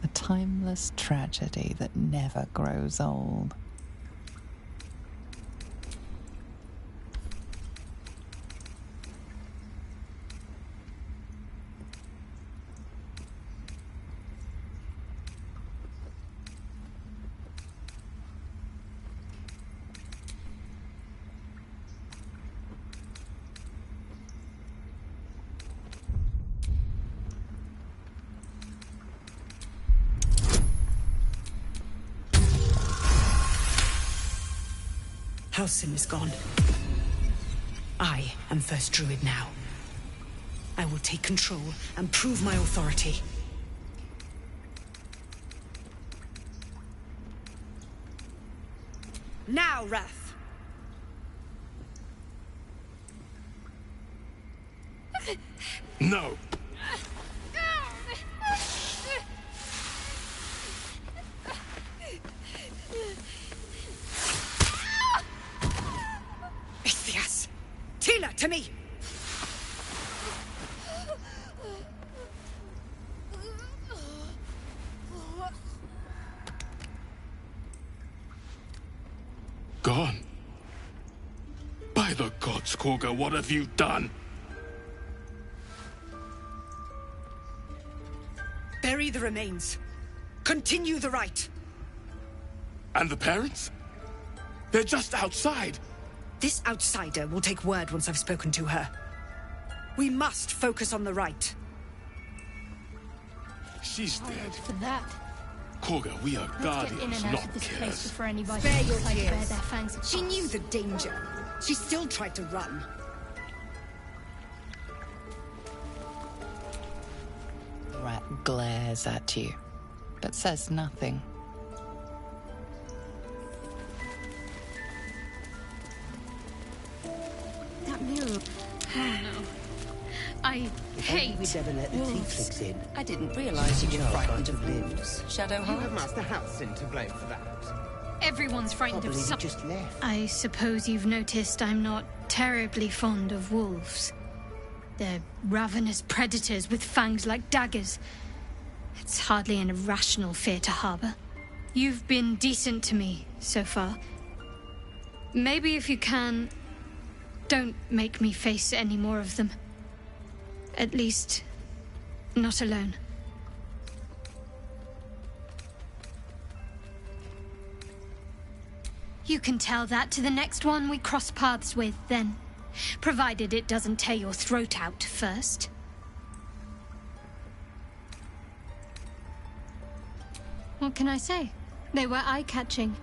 A timeless tragedy that never grows old. Halsin is gone. I am first druid now. I will take control and prove my authority. Now, Wrath! No. Ithias! Tila, to me! Gone. By the gods, Koga, what have you done? Bury the remains. Continue the rite. And the parents? They're just outside. This outsider will take word once I've spoken to her. We must focus on the rite. She's dead. For that. Koga, we are Let's get in guardians, and out not of this place killers. before anybody Spare your tries to bear tears. their fangs at She us. knew the danger. She still tried to run. The rat glares at you, but says nothing. That mirror. Oh no. I hate We'd never let the wolves. tieflings in. I didn't realize you were frightened of wolves, Shadowheart. You have Master Halsin to blame for that. Everyone's frightened of Probably some. just left. I suppose you've noticed I'm not terribly fond of wolves. They're ravenous predators with fangs like daggers. It's hardly an irrational fear to harbor. You've been decent to me so far. Maybe if you can, don't make me face any more of them. At least, not alone. You can tell that to the next one we cross paths with, then. Provided it doesn't tear your throat out first. What can I say? They were eye-catching.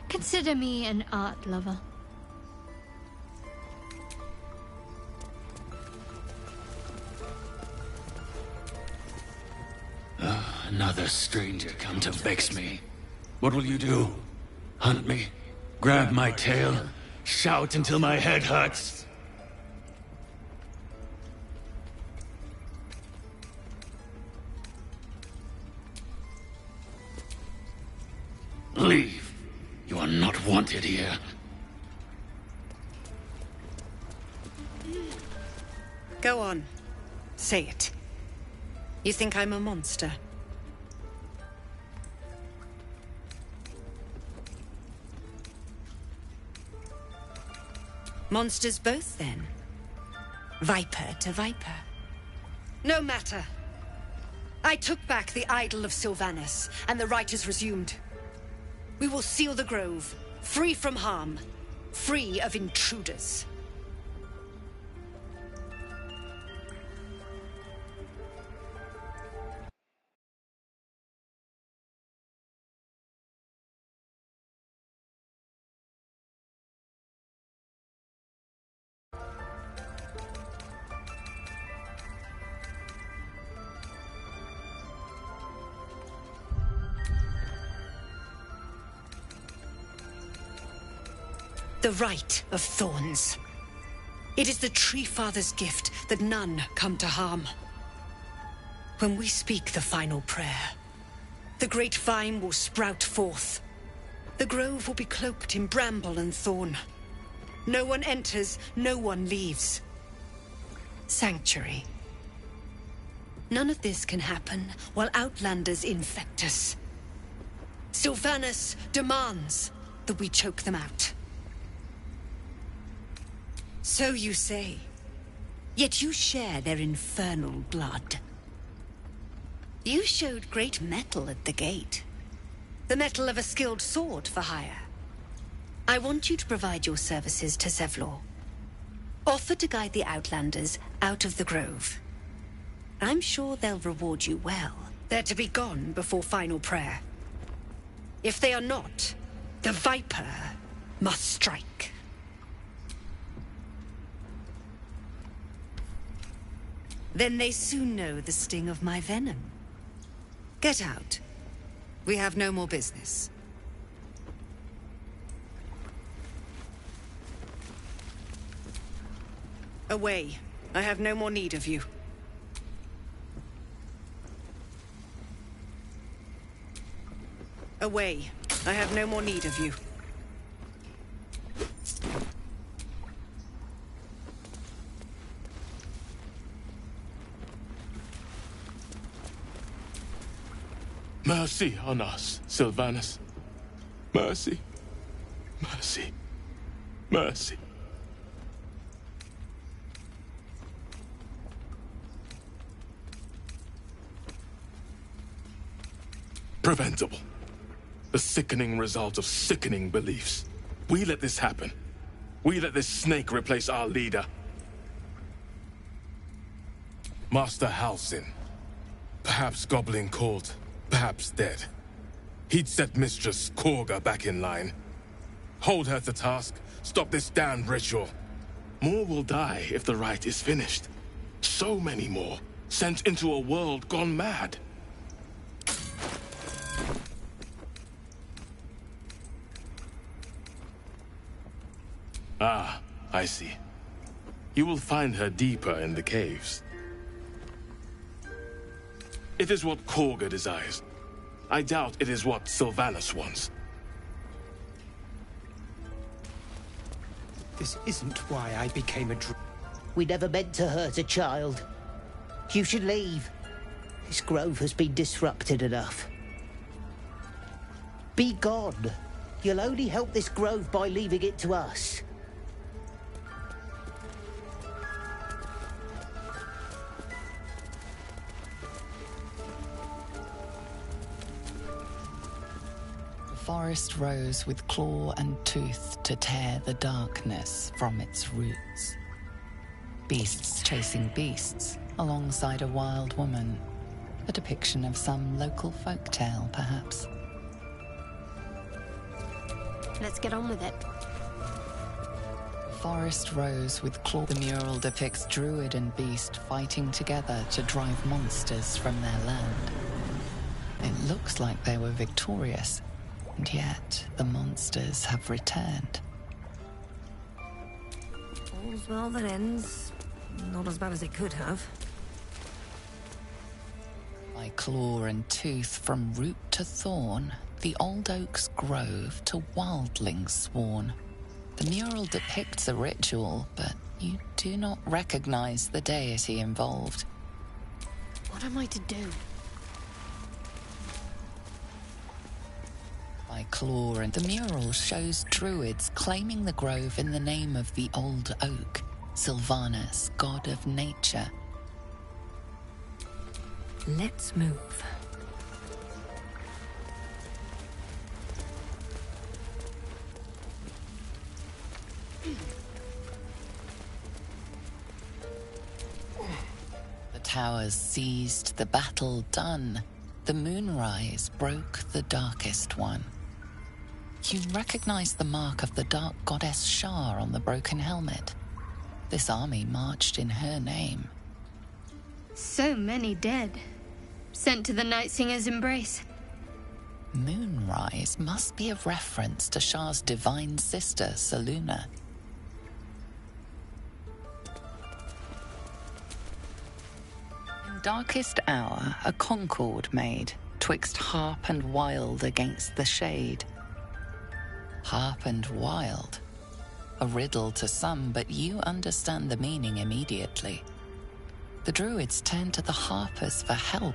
Consider me an art lover. Another stranger come to vex me. What will you do? Hunt me? Grab my tail? Shout until my head hurts? Leave. You are not wanted here. Go on. Say it. You think I'm a monster? Monsters both, then. Viper to viper. No matter. I took back the idol of Sylvanus, and the rite is resumed. We will seal the grove, free from harm, free of intruders. The right of thorns. It is the Tree Father's gift that none come to harm. When we speak the final prayer, the great vine will sprout forth. The grove will be cloaked in bramble and thorn. No one enters, no one leaves. Sanctuary. None of this can happen while Outlanders infect us. Sylvanas demands that we choke them out. So you say, yet you share their infernal blood. You showed great mettle at the gate. The mettle of a skilled sword for hire. I want you to provide your services to Zevlor. Offer to guide the Outlanders out of the grove. I'm sure they'll reward you well. They're to be gone before final prayer. If they are not, the Viper must strike. Then they soon know the sting of my venom. Get out. We have no more business. Away. I have no more need of you. Away. I have no more need of you. Mercy on us, Sylvanas. Mercy. Mercy. Mercy. Preventable. The sickening result of sickening beliefs. We let this happen. We let this snake replace our leader. Master Halsin. Perhaps gobbling cold. Perhaps dead. He'd set Mistress Korga back in line. Hold her to task. Stop this damned ritual. More will die if the rite is finished. So many more. Sent into a world gone mad. Ah, I see. You will find her deeper in the caves. It is what Korga desires. I doubt it is what Sylvanas wants. This isn't why I became a We never meant to hurt a child. You should leave. This grove has been disrupted enough. Be gone. You'll only help this grove by leaving it to us. The forest rose with claw and tooth to tear the darkness from its roots. Beasts chasing beasts alongside a wild woman. A depiction of some local folktale, perhaps. Let's get on with it. The forest rose with claw. The mural depicts druid and beast fighting together to drive monsters from their land. It looks like they were victorious. And yet, the monsters have returned. All's well that ends. Not as bad as it could have. By claw and tooth from root to thorn, the old oak's grove to wildlings sworn. The mural depicts a ritual, but you do not recognize the deity involved. What am I to do? By claw and the mural shows druids claiming the grove in the name of the old oak, Sylvanas, god of nature. Let's move. The towers seized, the battle done. The moonrise broke the darkest one. You recognize the mark of the dark goddess Shar on the broken helmet. This army marched in her name. So many dead. Sent to the Night Singer's embrace. Moonrise must be a reference to Shah's divine sister, Selûne. In darkest hour, a concord made, twixt harp and wild against the shade. Harp and wild. A riddle to some, but you understand the meaning immediately. The druids turn to the harpers for help.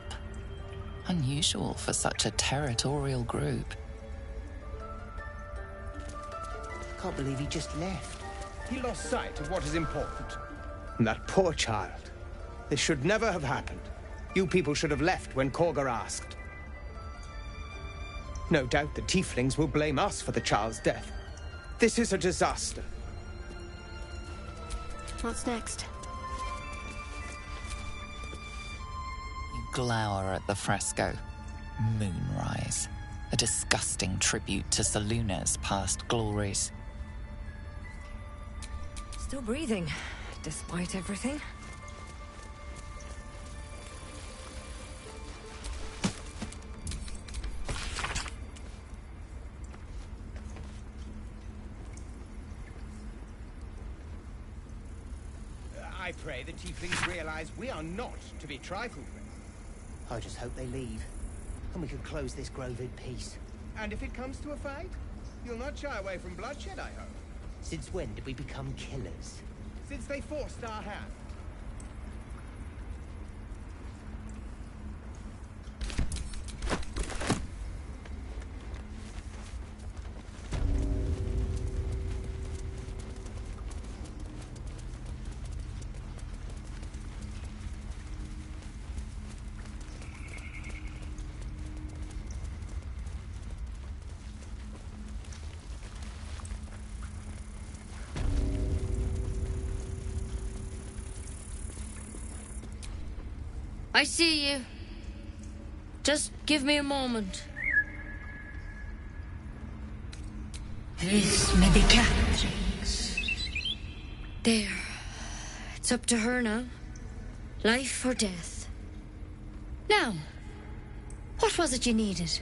Unusual for such a territorial group. Can't believe he just left. He lost sight of what is important. And that poor child. This should never have happened. You people should have left when Korga asked. No doubt the tieflings will blame us for the child's death. This is a disaster. What's next? You glower at the fresco. Moonrise. A disgusting tribute to Selûne's past glories. Still breathing, despite everything. I pray the tieflings realize we are not to be trifled with. I just hope they leave, and we can close this grove in peace. And if it comes to a fight, you'll not shy away from bloodshed, I hope. Since when did we become killers? Since they forced our hand. I see you. Just give me a moment. This medicatrix. There. It's up to her now. Life or death. Now, what was it you needed?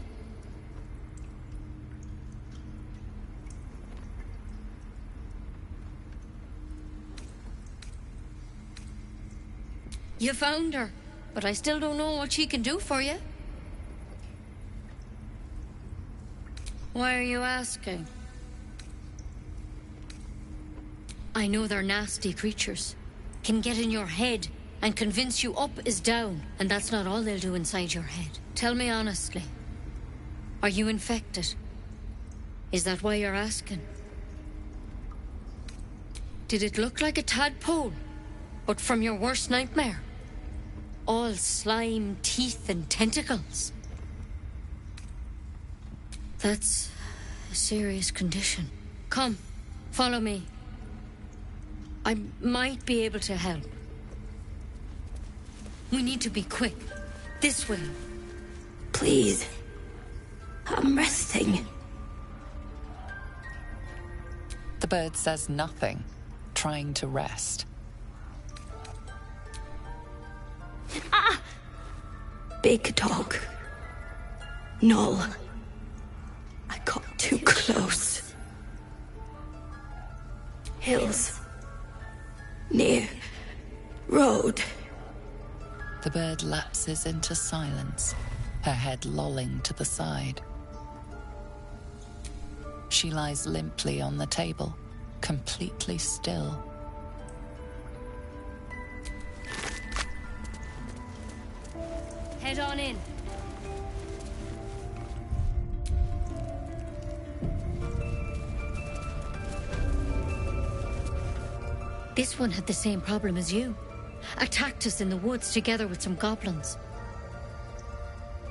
You found her. But I still don't know what she can do for you. Why are you asking? I know they're nasty creatures. Can get in your head and convince you up is down, and that's not all they'll do inside your head. Tell me honestly. Are you infected? Is that why you're asking? Did it look like a tadpole? But from your worst nightmare? All slime, teeth, and tentacles. That's a serious condition. Come, follow me. I might be able to help. We need to be quick. This way. Please. I'm resting. The bird says nothing, trying to rest. Ah! Big dog. Null. I got too close. Hills. Near. Road. The bird lapses into silence, her head lolling to the side. She lies limply on the table, completely still. Head on in. This one had the same problem as you. Attacked us in the woods together with some goblins.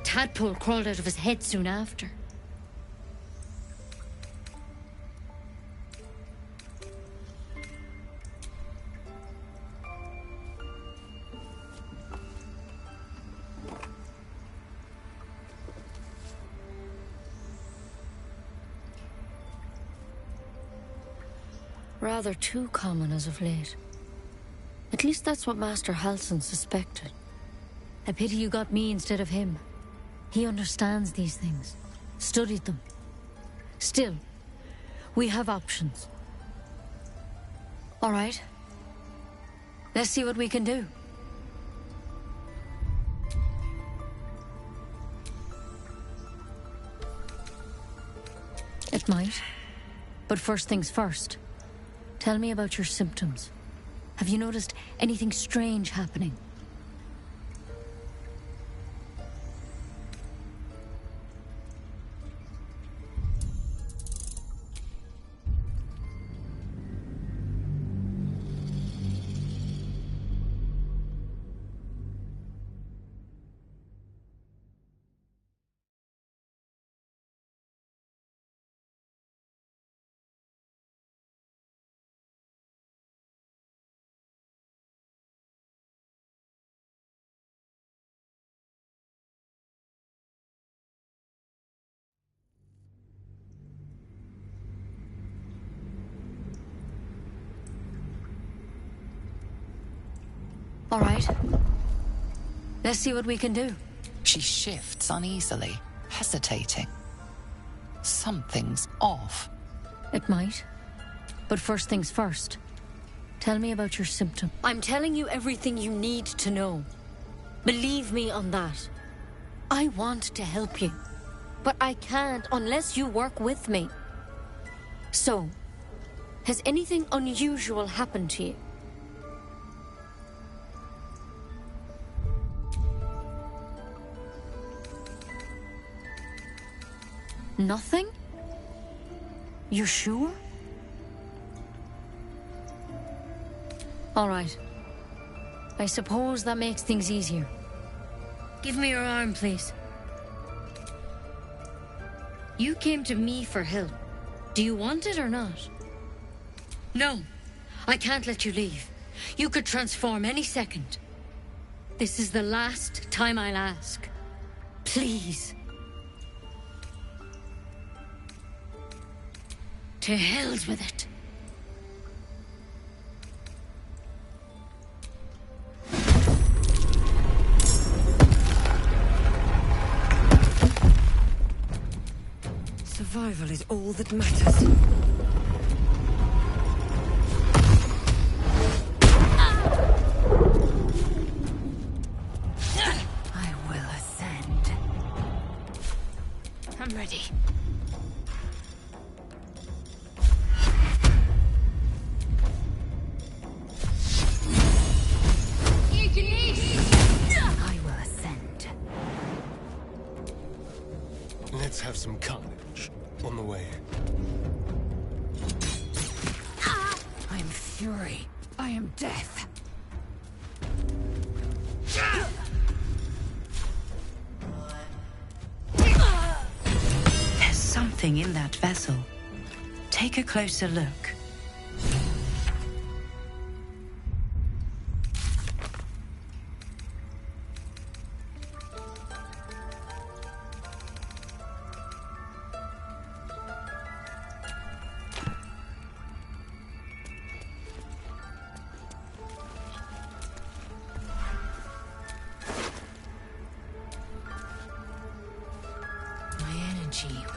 Tadpole crawled out of his head soon after. Rather too common as of late. At least that's what Master Halsin suspected. A pity you got me instead of him. He understands these things. studied them. Still, we have options. All right. Let's see what we can do. It might. But first things first. Tell me about your symptoms. Have you noticed anything strange happening? All right. Let's see what we can do. She shifts uneasily, hesitating. Something's off. It might. But first things first. Tell me about your symptom. I'm telling you everything you need to know. Believe me on that. I want to help you. But I can't unless you work with me. So, has anything unusual happened to you? Nothing? You're sure? All right. I suppose that makes things easier. Give me your arm, please. You came to me for help. Do you want it or not? No. I can't let you leave. You could transform any second. This is the last time I'll ask. Please. To hell's with it. Survival is all that matters. I will ascend. I'm ready. I will ascend. Let's have some carnage on the way. I am fury. I am death. There's something in that vessel. Take a closer look.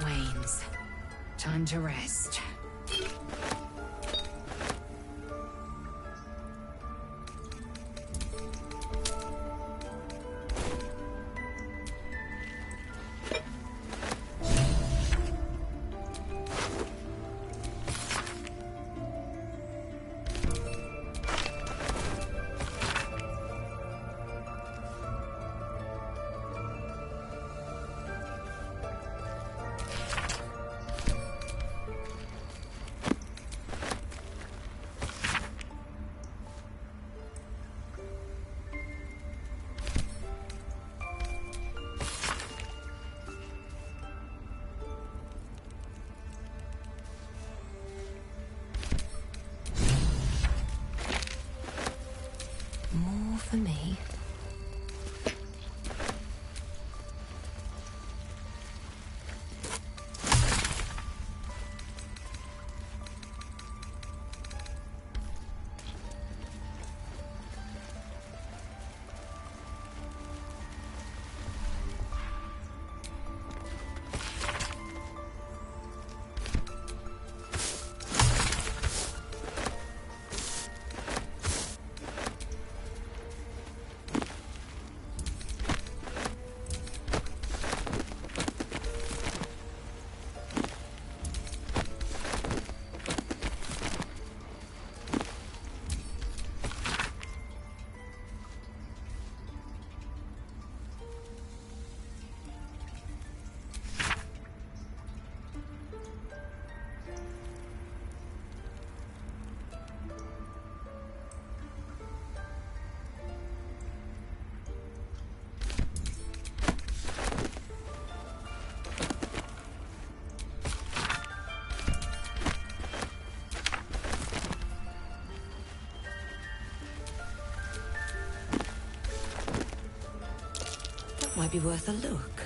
Wanes. Time to rest. More for me. Might be worth a look.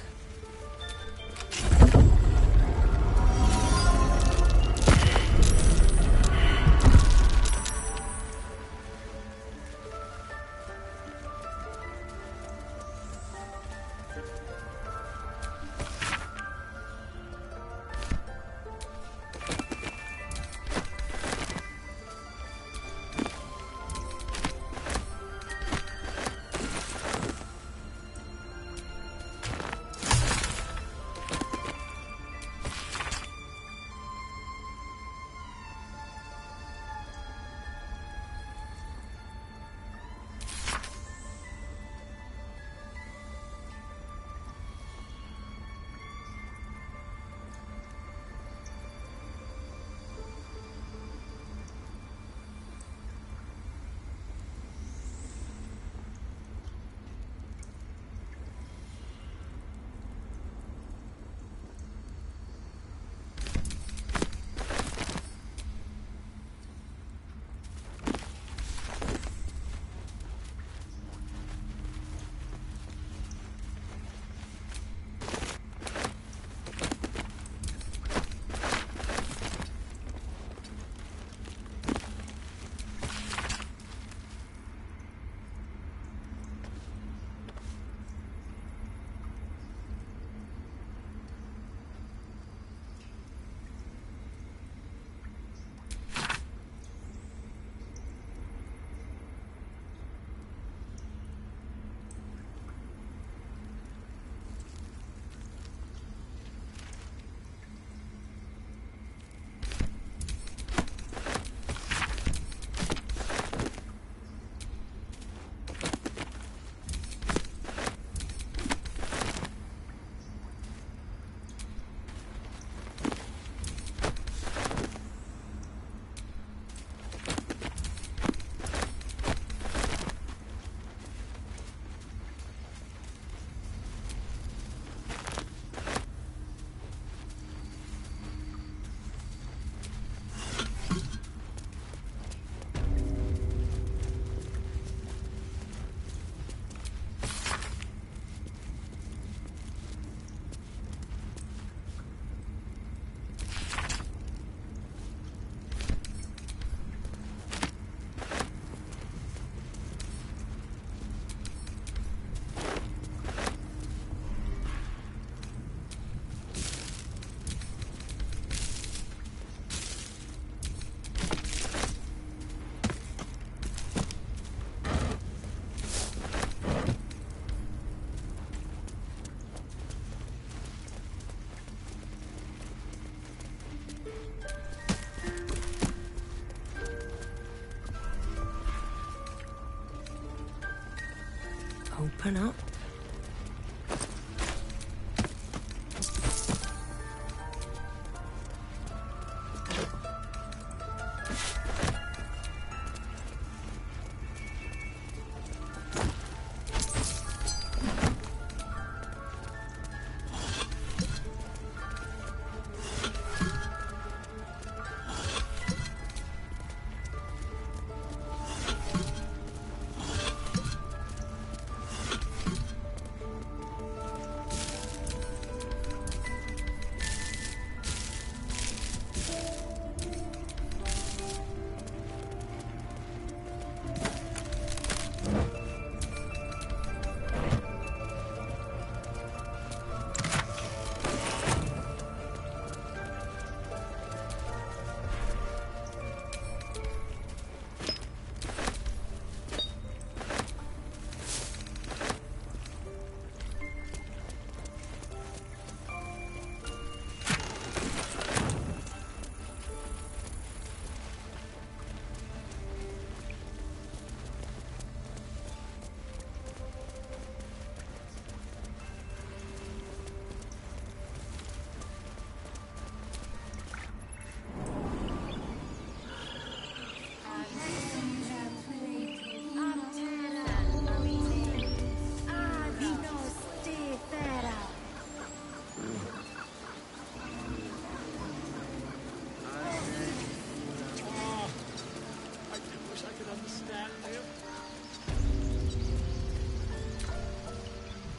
Open up.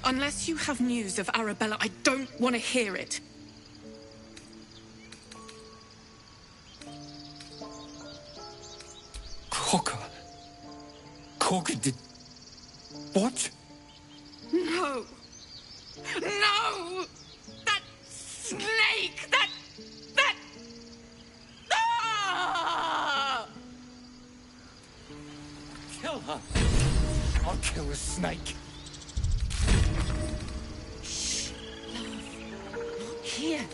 Unless you have news of Arabella, I don't want to hear it. Corker? Corker did... What? No! No! That snake! That... Ah! Kill her! I'll kill the snake. Shh, love. Not here.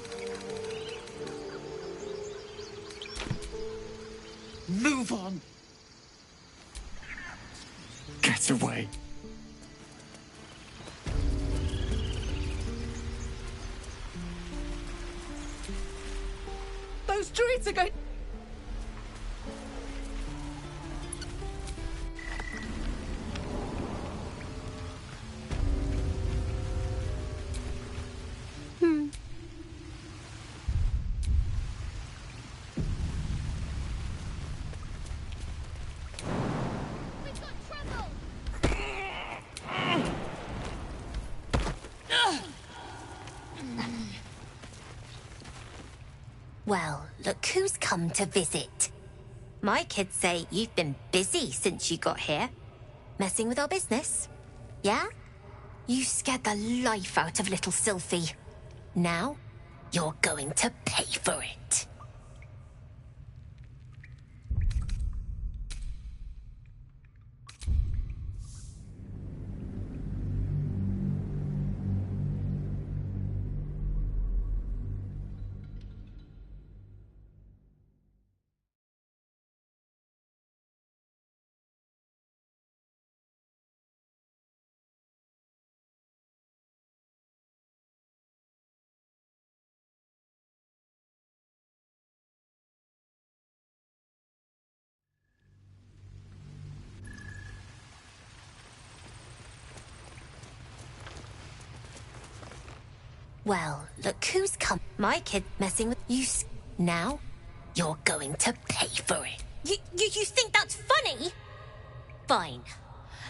Move on. Get away. Those druids are going... Well, look who's come to visit. My kids say you've been busy since you got here. Messing with our business. Yeah? You scared the life out of little Sylphie. Now, you're going to pay for it. Well, look who's come. My kid messing with you. Now, you're going to pay for it. You think that's funny? Fine.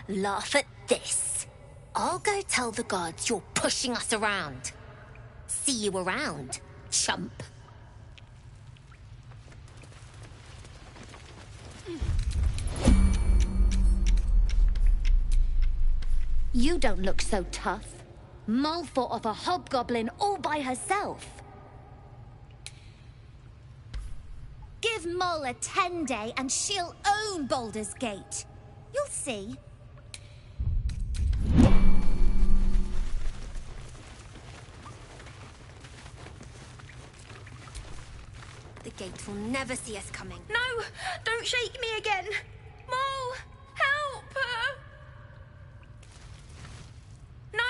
Laugh at this. I'll go tell the gods you're pushing us around. See you around, chump. You don't look so tough. Mull fought off a hobgoblin all by herself. Give Mull a 10-day and she'll own Baldur's Gate. You'll see. The gate will never see us coming. No! Don't shake me again! Mull! Help! No!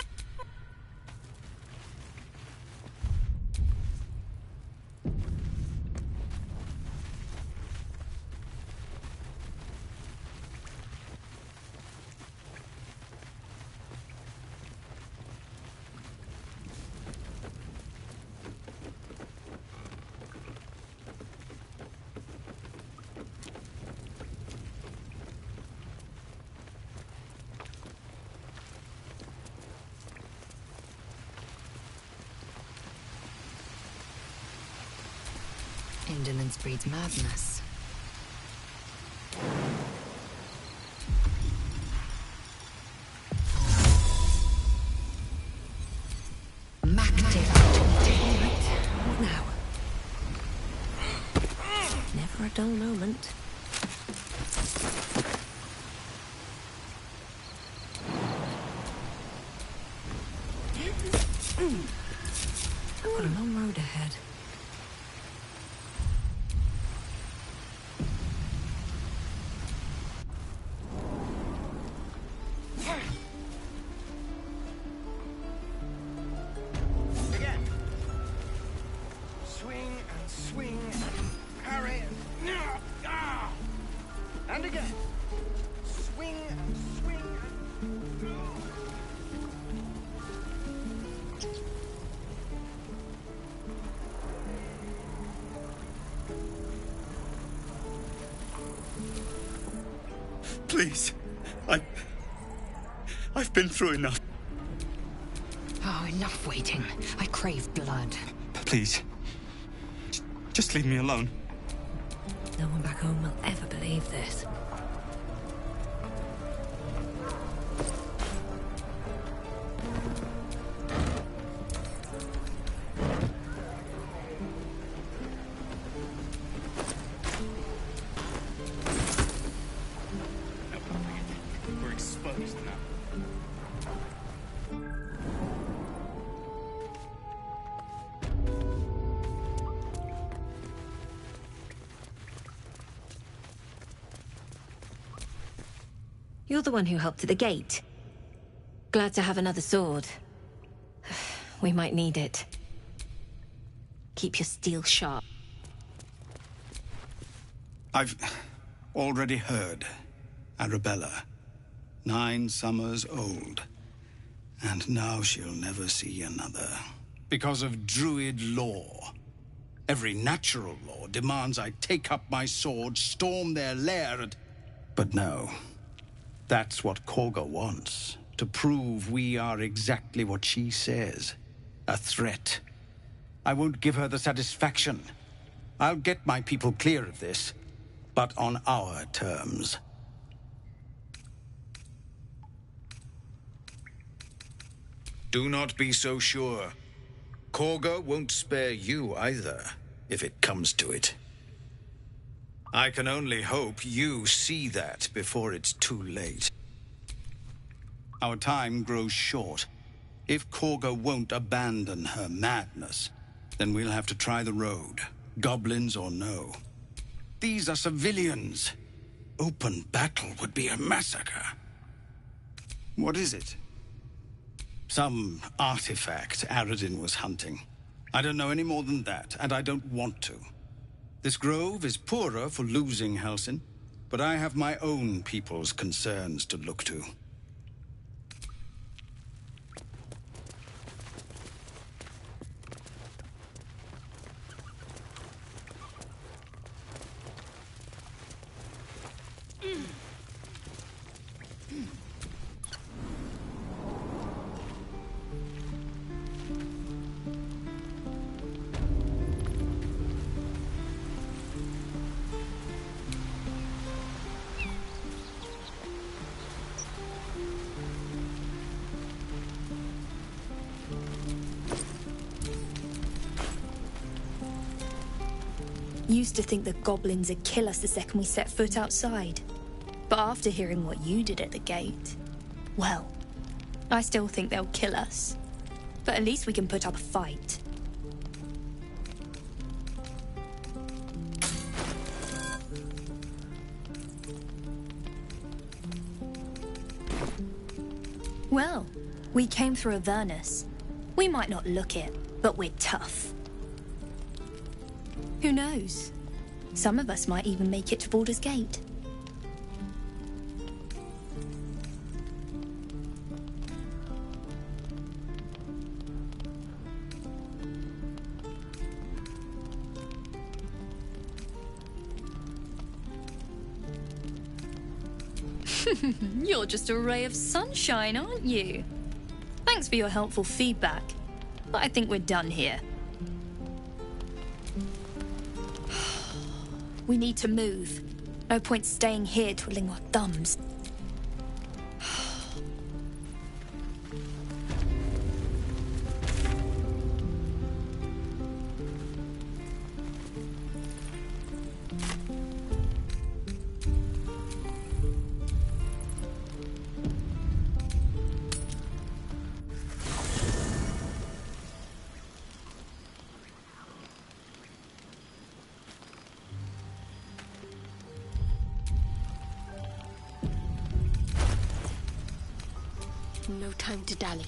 Indolence breeds madness. What now? Never a dull moment. I've got a long road ahead. Please. I've been through enough. Oh, enough waiting. I crave blood. Please. Just leave me alone. No one back home will ever believe this. We're exposed now. You're the one who helped at the gate. Glad to have another sword. We might need it. Keep your steel sharp. I've already heard. Arabella, 9 summers old. And now she'll never see another. Because of Druid law. Every natural law demands I take up my sword, storm their lair, and... But no. That's what Korga wants. To prove we are exactly what she says. A threat. I won't give her the satisfaction. I'll get my people clear of this, but on our terms. Do not be so sure. Korga won't spare you either, if it comes to it. I can only hope you see that before it's too late. Our time grows short. If Korga won't abandon her madness, then we'll have to try the road, goblins or no. These are civilians. Open battle would be a massacre. What is it? Some artifact Aradin was hunting. I don't know any more than that, and I don't want to. This grove is poorer for losing Halsin, but I have my own people's concerns to look to. Used to think the goblins would kill us the second we set foot outside. But after hearing what you did at the gate, well, I still think they'll kill us. But at least we can put up a fight. Well, we came through Avernus. We might not look it, but we're tough. Who knows? Some of us might even make it to Baldur's Gate. You're just a ray of sunshine, aren't you? Thanks for your helpful feedback, but I think we're done here. We need to move. No point staying here twiddling our thumbs. No time to dally.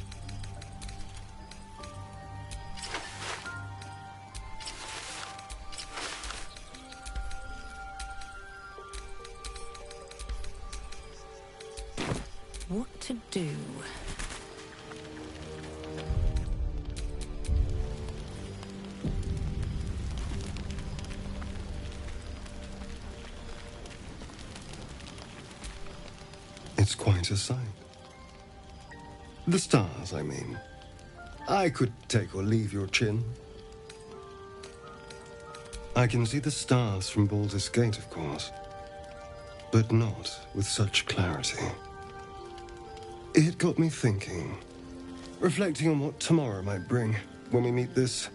What to do? It's quite a sight. The stars, I mean. I could take or leave your chin. I can see the stars from Baldur's Gate, of course, but not with such clarity. It got me thinking, reflecting on what tomorrow might bring when we meet this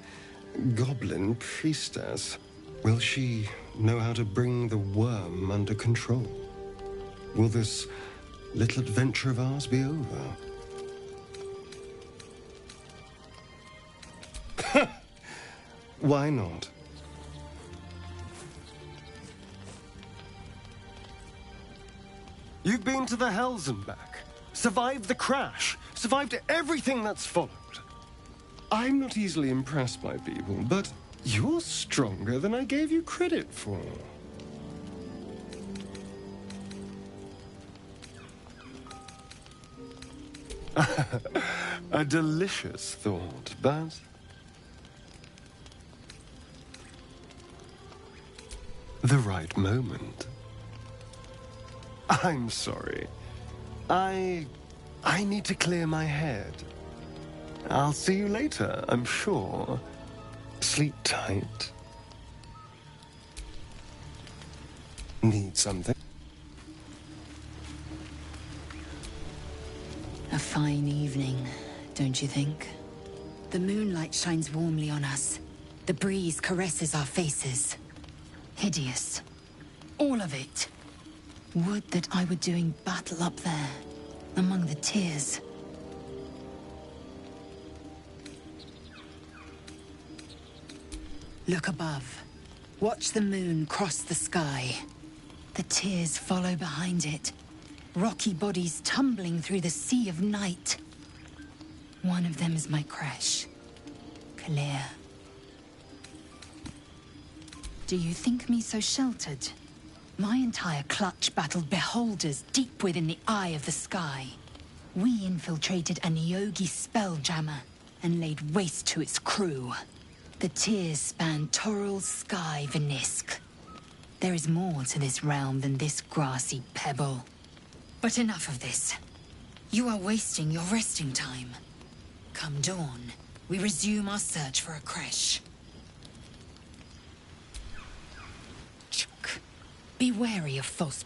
goblin priestess. Will she know how to bring the worm under control? Will this little adventure of ours be over? Why not? You've been to the Hells and back, survived the crash, survived everything that's followed. I'm not easily impressed by people, but you're stronger than I gave you credit for. A delicious thought, but... the right moment. I'm sorry. I need to clear my head. I'll see you later, I'm sure. Sleep tight. Need something? A fine evening, don't you think? The moonlight shines warmly on us. The breeze caresses our faces. Hideous. All of it. Would that I were doing battle up there, among the tears. Look above. Watch the moon cross the sky. The tears follow behind it. Rocky bodies tumbling through the sea of night. One of them is my creche. Clear. Do you think me so sheltered? My entire clutch battled beholders deep within the eye of the sky. We infiltrated a Nyogi spelljammer and laid waste to its crew. The tears span Toral's sky, Venisk. There is more to this realm than this grassy pebble. But enough of this. You are wasting your resting time. Come dawn, we resume our search for a creche. Be wary of false...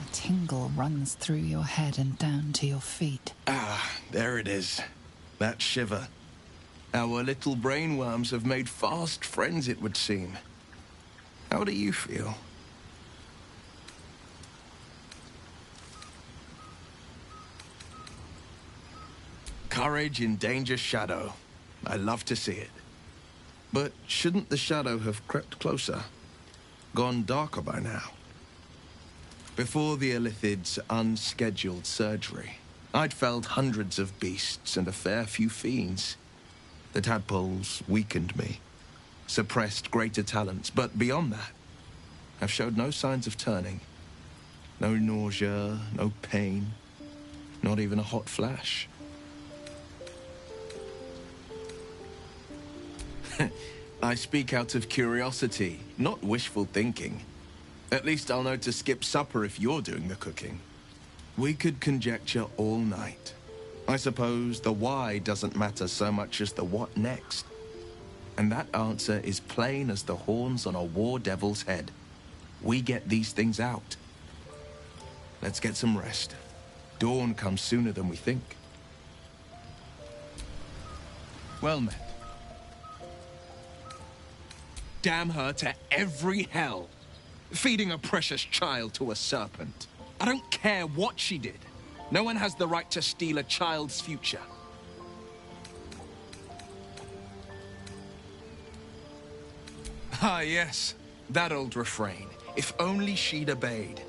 A tingle runs through your head and down to your feet. Ah, there it is. That shiver. Our little brainworms have made fast friends, it would seem. How do you feel? Courage in danger shadow. I love to see it. But shouldn't the shadow have crept closer? Gone darker by now? Before the Illithid's unscheduled surgery, I'd felled hundreds of beasts and a fair few fiends. The tadpoles weakened me, suppressed greater talents, but beyond that, I've showed no signs of turning. No nausea, no pain, not even a hot flash. I speak out of curiosity, not wishful thinking. At least I'll know to skip supper if you're doing the cooking. We could conjecture all night. I suppose the why doesn't matter so much as the what next. And that answer is plain as the horns on a war devil's head. We get these things out. Let's get some rest. Dawn comes sooner than we think. Well met. Damn her to every hell. Feeding a precious child to a serpent. I don't care what she did. No one has the right to steal a child's future. Ah, yes. That old refrain. If only she'd obeyed.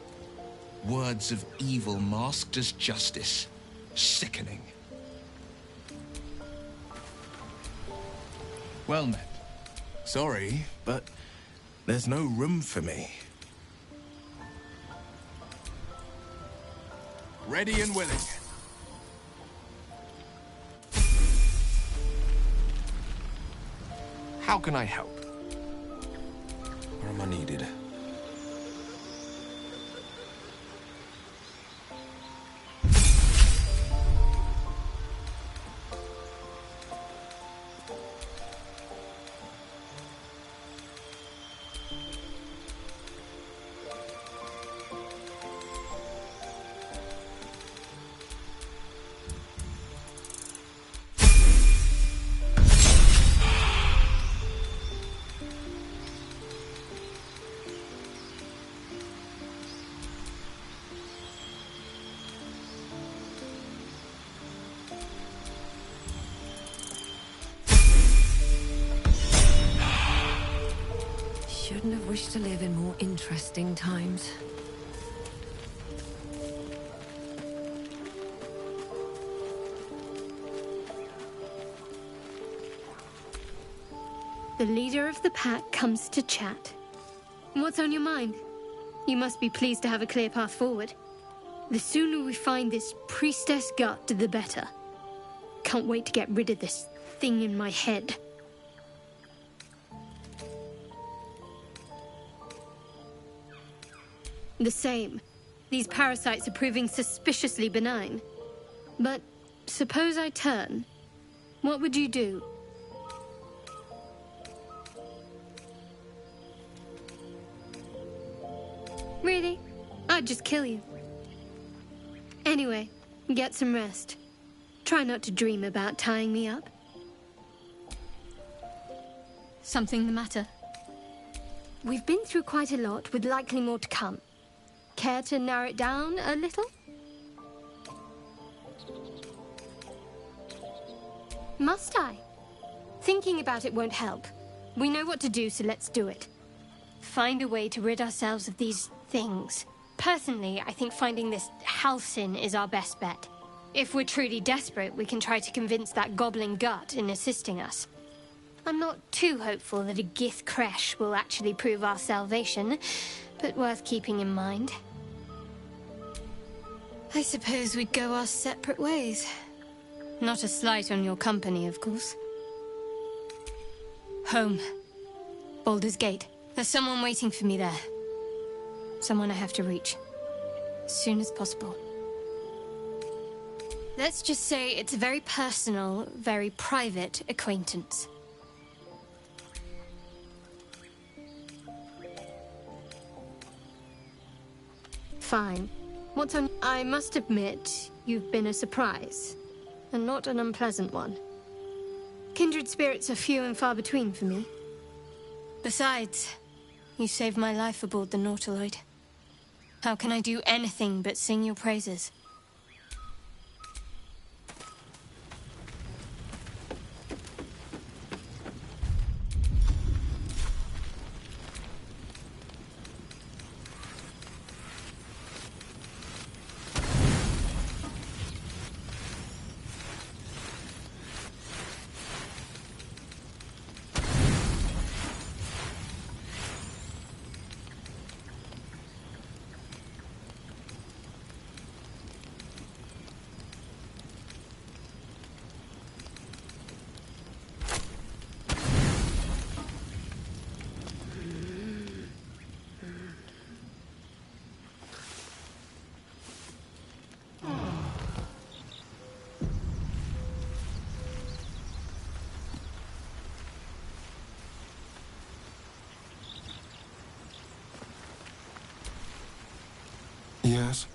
Words of evil masked as justice. Sickening. Well met. Sorry, but there's no room for me. Ready and willing. How can I help? Where am I needed? couldn't have wished to live in more interesting times. The leader of the pack comes to chat. What's on your mind? You must be pleased to have a clear path forward. The sooner we find this priestess gut, the better. Can't wait to get rid of this thing in my head. The same. These parasites are proving suspiciously benign. But suppose I turn. What would you do? Really? I'd just kill you. Anyway, get some rest. Try not to dream about tying me up. Something the matter? We've been through quite a lot, with likely more to come. Care to narrow it down a little? Must I? Thinking about it won't help. We know what to do, so let's do it. Find a way to rid ourselves of these things. Personally, I think finding this Halcyon is our best bet. If we're truly desperate, we can try to convince that goblin gut in assisting us. I'm not too hopeful that a Gith Kresh will actually prove our salvation, but worth keeping in mind. I suppose we'd go our separate ways. Not a slight on your company, of course. Home. Baldur's Gate. There's someone waiting for me there. Someone I have to reach. As soon as possible. Let's just say it's a very personal, very private acquaintance. Fine. What's on... I must admit, you've been a surprise. And not an unpleasant one. Kindred spirits are few and far between for me. Besides, you saved my life aboard the Nautiloid. How can I do anything but sing your praises? Yes?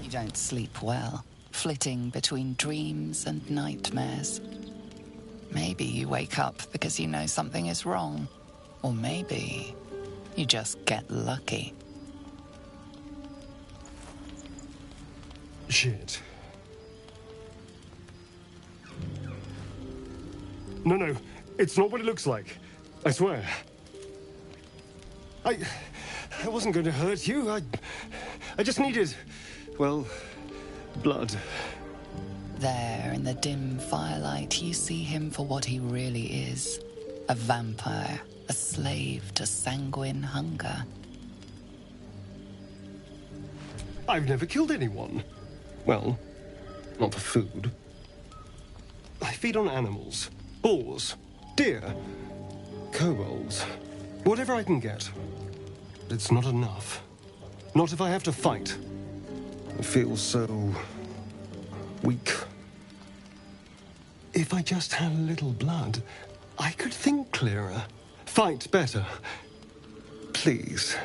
You don't sleep well, flitting between dreams and nightmares. Maybe you wake up because you know something is wrong. Or maybe you just get lucky. Shit. No, it's not what it looks like. I swear. I wasn't going to hurt you. I just needed, well, blood. There, in the dim firelight, you see him for what he really is. A vampire, a slave to sanguine hunger. I've never killed anyone. Well, not for food. I feed on animals. Boars. Deer. Kobolds. Whatever I can get. But it's not enough. Not if I have to fight. I feel so... weak. If I just had a little blood, I could think clearer. Fight better. Please.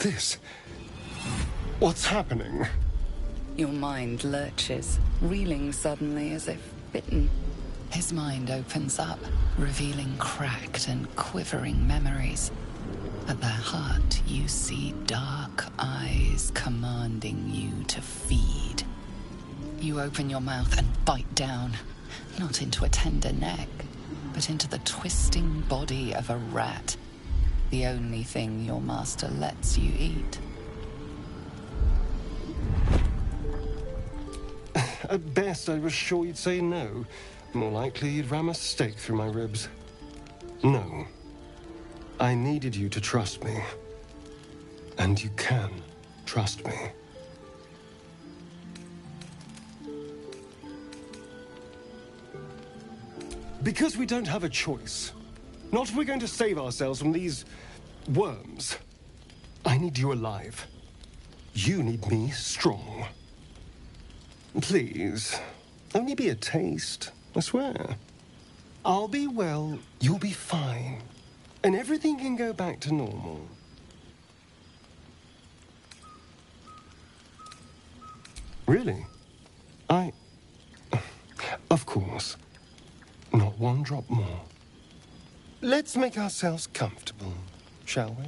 this? What's happening? Your mind lurches, reeling suddenly as if bitten. His mind opens up, revealing cracked and quivering memories. At their heart, you see dark eyes commanding you to feed. You open your mouth and bite down, not into a tender neck, but into the twisting body of a rat, the only thing your master lets you eat. At best, I was sure you'd say no. More likely, you'd ram a stake through my ribs. No. I needed you to trust me. And you can trust me. Because we don't have a choice. Not if we're going to save ourselves from these worms. I need you alive. You need me strong. Please, only be a taste, I swear. I'll be well, you'll be fine. And everything can go back to normal. Really? Of course. Not one drop more. Let's make ourselves comfortable, shall we?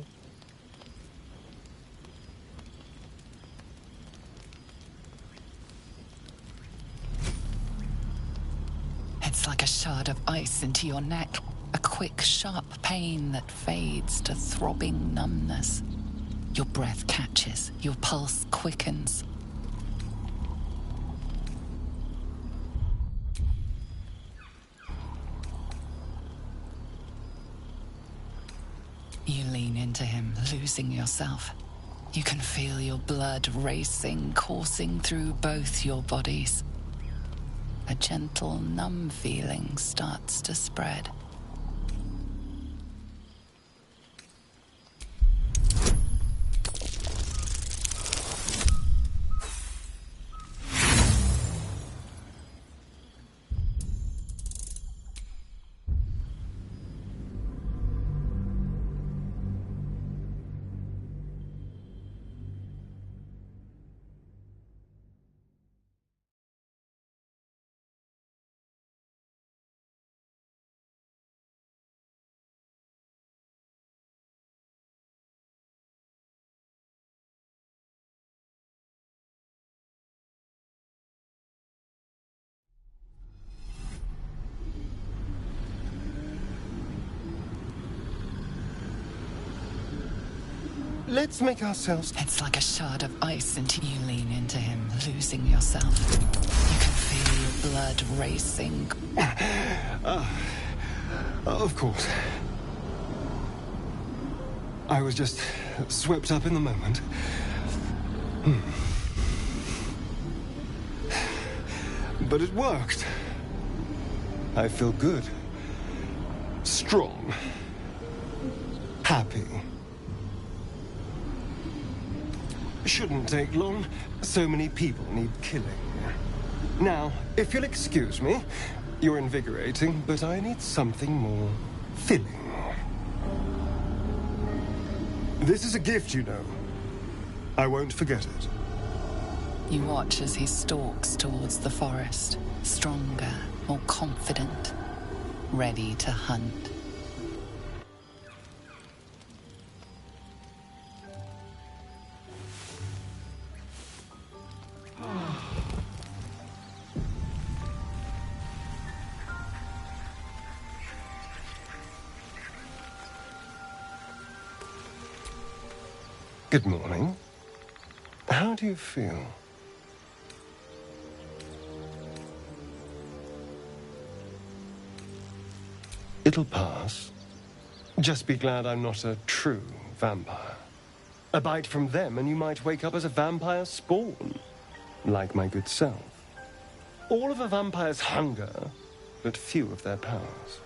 It's like a shard of ice into your neck. A quick, sharp pain that fades to throbbing numbness. Your breath catches, your pulse quickens. You lean into him, losing yourself. You can feel your blood racing, coursing through both your bodies. A gentle, numb feeling starts to spread. Let's make ourselves... It's like a shard of ice until you lean into him, losing yourself. You can feel your blood racing. Of course. I was just swept up in the moment. But it worked. I feel good. Strong. Happy. Shouldn't take long. So many people need killing. Now, if you'll excuse me, you're invigorating, but I need something more filling. This is a gift, you know. I won't forget it. You watch as he stalks towards the forest, stronger, more confident, ready to hunt. Good morning. How do you feel? It'll pass. Just be glad I'm not a true vampire. A bite from them and you might wake up as a vampire spawn, like my good self. All of a vampire's hunger, but few of their powers.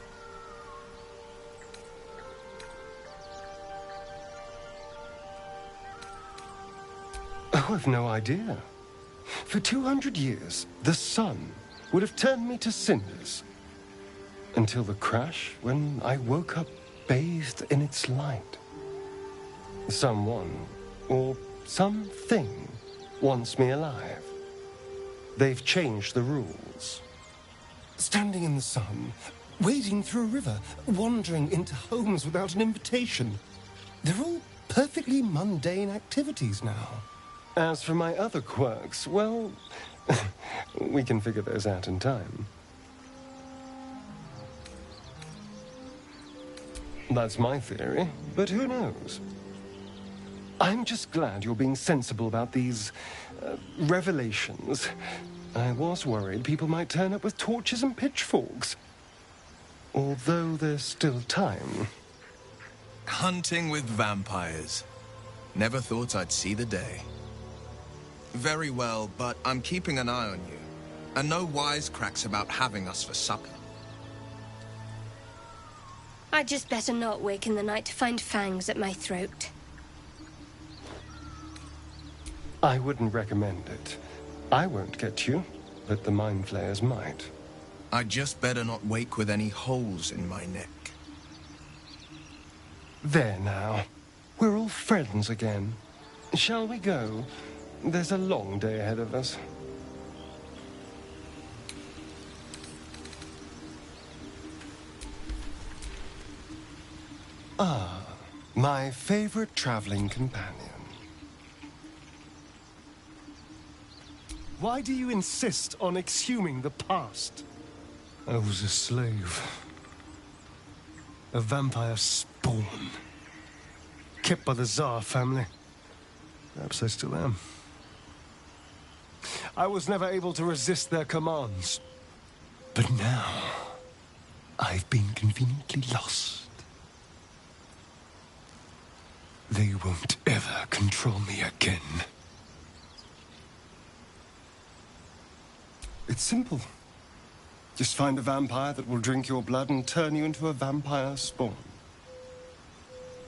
Oh, I've no idea. For 200 years, the sun would have turned me to cinders. Until the crash, when I woke up bathed in its light. Someone or something wants me alive. They've changed the rules. Standing in the sun, wading through a river, wandering into homes without an invitation. They're all perfectly mundane activities now. As for my other quirks, well, we can figure those out in time. That's my theory, but who knows? I'm just glad you're being sensible about these revelations. I was worried people might turn up with torches and pitchforks. Although there's still time. Hunting with vampires. Never thought I'd see the day. Very well, but I'm keeping an eye on you. And no wisecracks about having us for supper. I'd just better not wake in the night to find fangs at my throat. I wouldn't recommend it. I won't get you, but the mind flayers might. I'd just better not wake with any holes in my neck. There now. We're all friends again. Shall we go? There's a long day ahead of us. Ah, my favorite traveling companion. Why do you insist on exhuming the past? I was a slave. A vampire spawn. Kept by the Tsar family. Perhaps I still am. I was never able to resist their commands. But now, I've been conveniently lost. They won't ever control me again. It's simple. Just find a vampire that will drink your blood and turn you into a vampire spawn.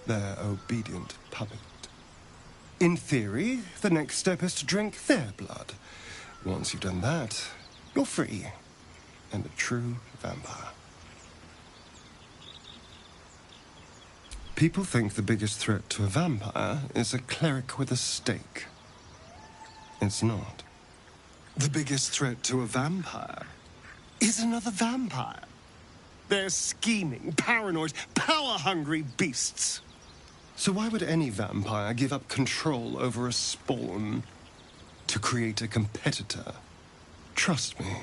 Their obedient puppet. In theory, the next step is to drink their blood. Once you've done that, you're free. And a true vampire. People think the biggest threat to a vampire is a cleric with a stake. It's not. The biggest threat to a vampire is another vampire. They're scheming, paranoid, power-hungry beasts. So why would any vampire give up control over a spawn to create a competitor? Trust me,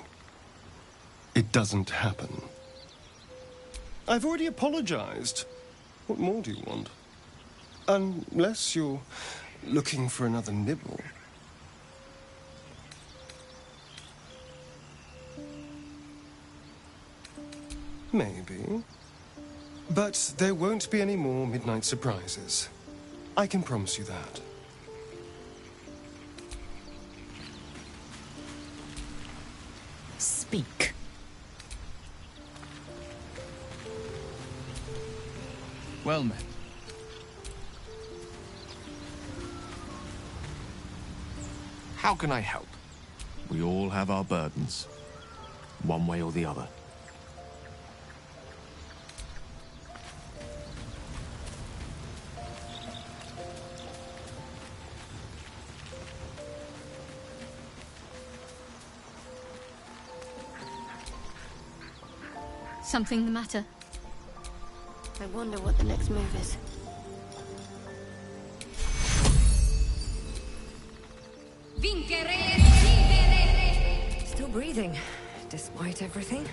it doesn't happen. I've already apologized. What more do you want? Unless you're looking for another nibble. Maybe. But there won't be any more midnight surprises. I can promise you that. Speak. Well met. How can I help? We all have our burdens, one way or the other. Something the matter? I wonder what the next move is. Still breathing, despite everything.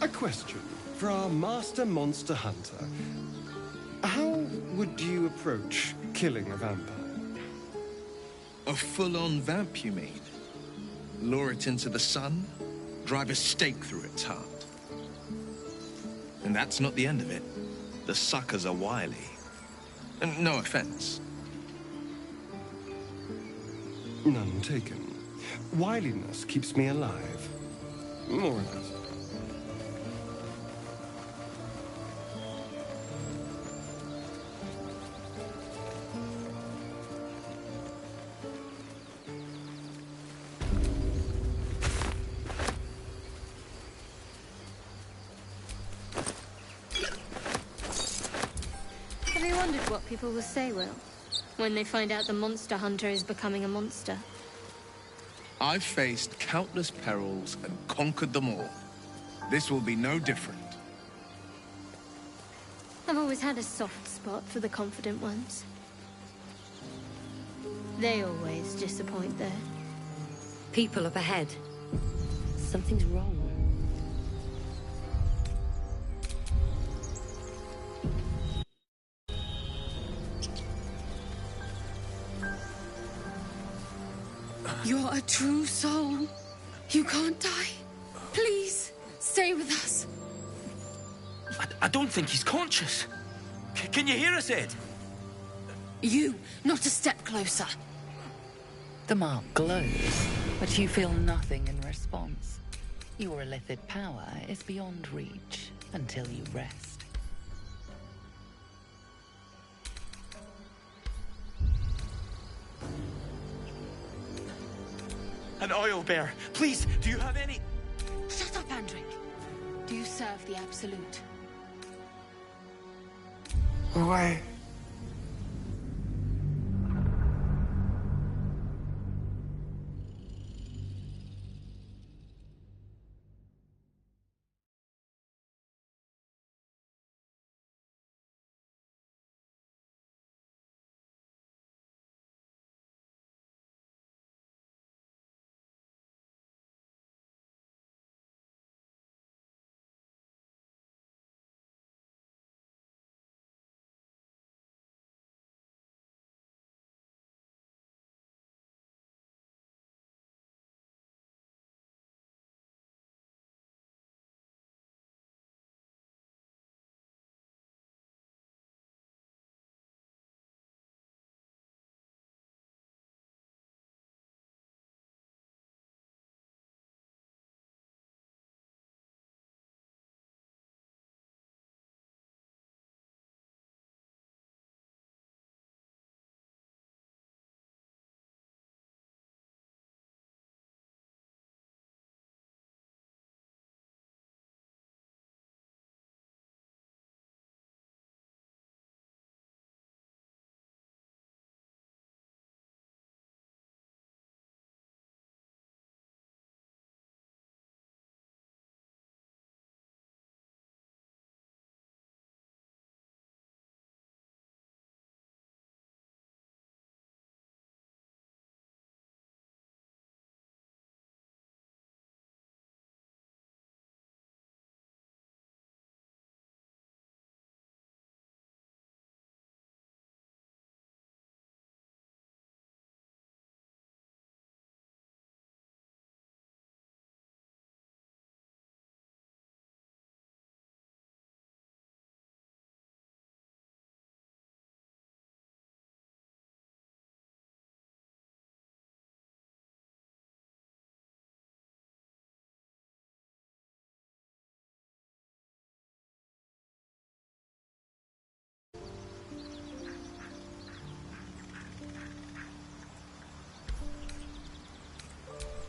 A question for our master monster hunter. How would you approach killing a vampire? A full-on vamp, you mean? Lure it into the sun, drive a stake through its heart. And that's not the end of it. The suckers are wily. And no offense. None taken. Wiliness keeps me alive. More or less. Have you wondered what people will say, Will, when they find out the monster hunter is becoming a monster? I've faced countless perils and conquered them all. This will be no different. I've always had a soft spot for the confident ones. They always disappoint, though. People up ahead. Something's wrong. You're a true soul. You can't die. Please, stay with us. I don't think he's conscious. Can you hear us, Ed? You, not a step closer. The mark glows, but you feel nothing in response. Your illithid power is beyond reach until you rest. An oil bear. Please, do you have any... Shut up, Andric. Do you serve the Absolute? Away.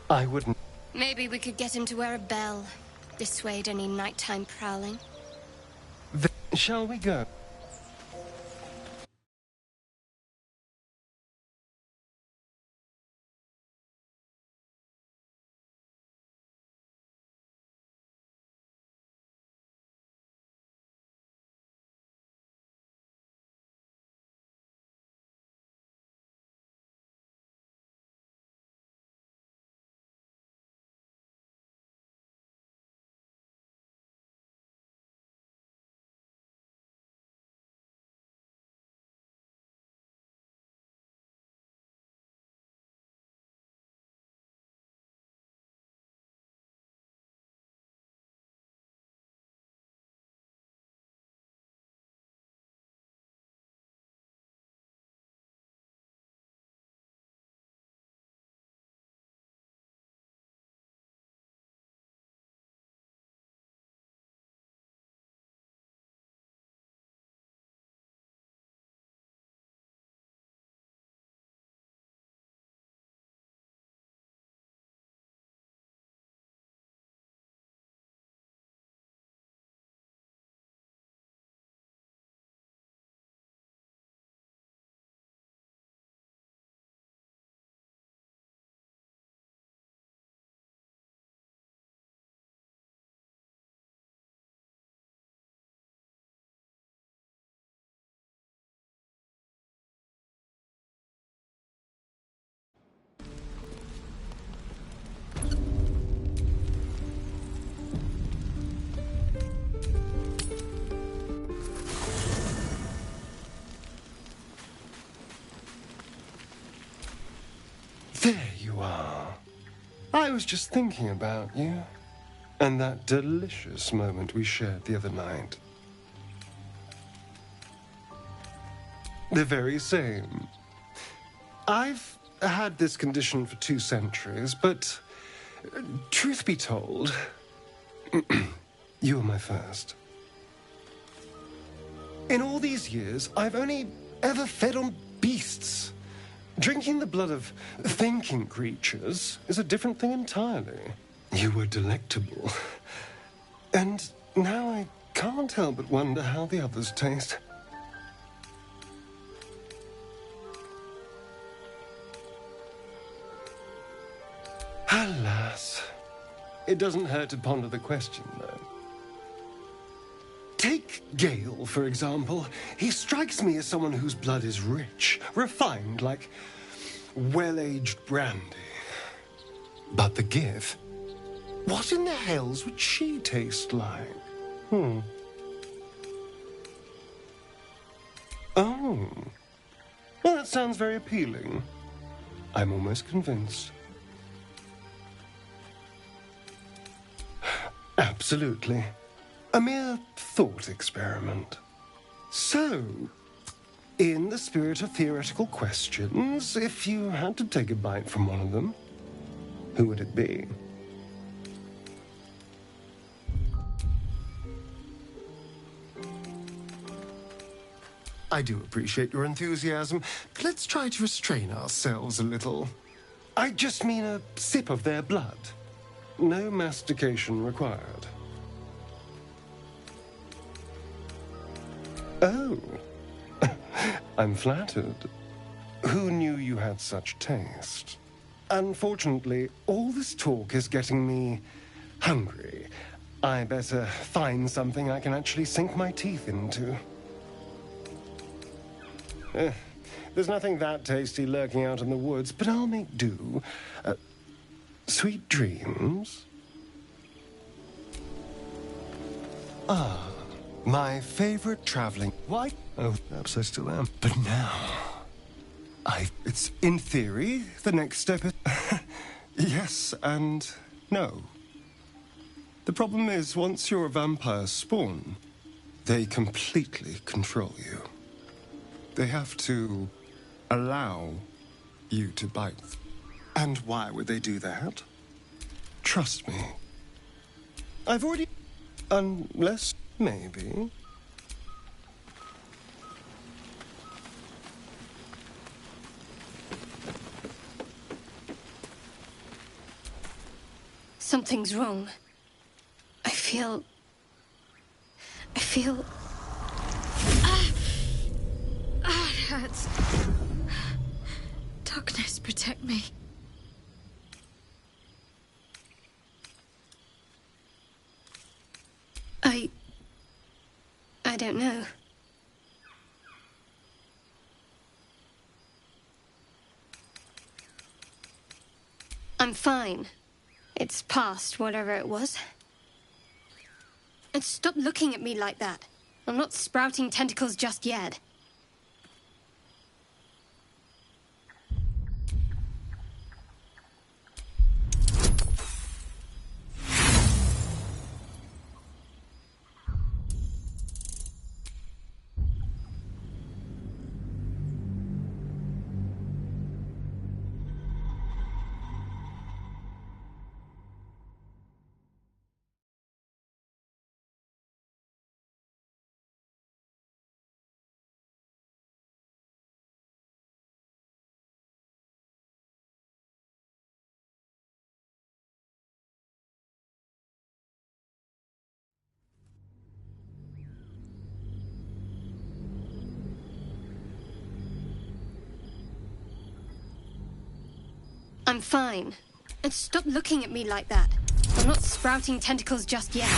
I wouldn't. Maybe we could get him to wear a bell. Dissuade any nighttime prowling. Shall we go? There you are. I was just thinking about you. And that delicious moment we shared the other night. The very same. I've had this condition for 2 centuries, but truth be told, you were my first. In all these years, I've only ever fed on beasts. Drinking the blood of thinking creatures is a different thing entirely. You were delectable. And now I can't help but wonder how the others taste. Alas. It doesn't hurt to ponder the question, though. Take Gale, for example. He strikes me as someone whose blood is rich, refined, like well-aged brandy. But the Give... What in the hells would she taste like? Oh. Well, that sounds very appealing. I'm almost convinced. Absolutely. A mere thought experiment. So, in the spirit of theoretical questions, if you had to take a bite from one of them, who would it be? I do appreciate your enthusiasm, but let's try to restrain ourselves a little. I just mean a sip of their blood. No mastication required. Oh. I'm flattered. Who knew you had such taste? Unfortunately, all this talk is getting me hungry. I better find something I can actually sink my teeth into. There's nothing that tasty lurking out in the woods, but I'll make do. Sweet dreams. Ah, my favorite traveling... Why? Oh, perhaps I still am. But now... It's, in theory, the next step is... yes and no. The problem is, once your vampires spawn, they completely control you. They have to allow you to bite. And why would they do that? Trust me. I've already... Unless, maybe... Something's wrong. I feel... it hurts. Darkness, protect me. I don't know. I'm fine. It's past whatever it was. And stop looking at me like that. I'm not sprouting tentacles just yet. I'm fine. And stop looking at me like that. I'm not sprouting tentacles just yet.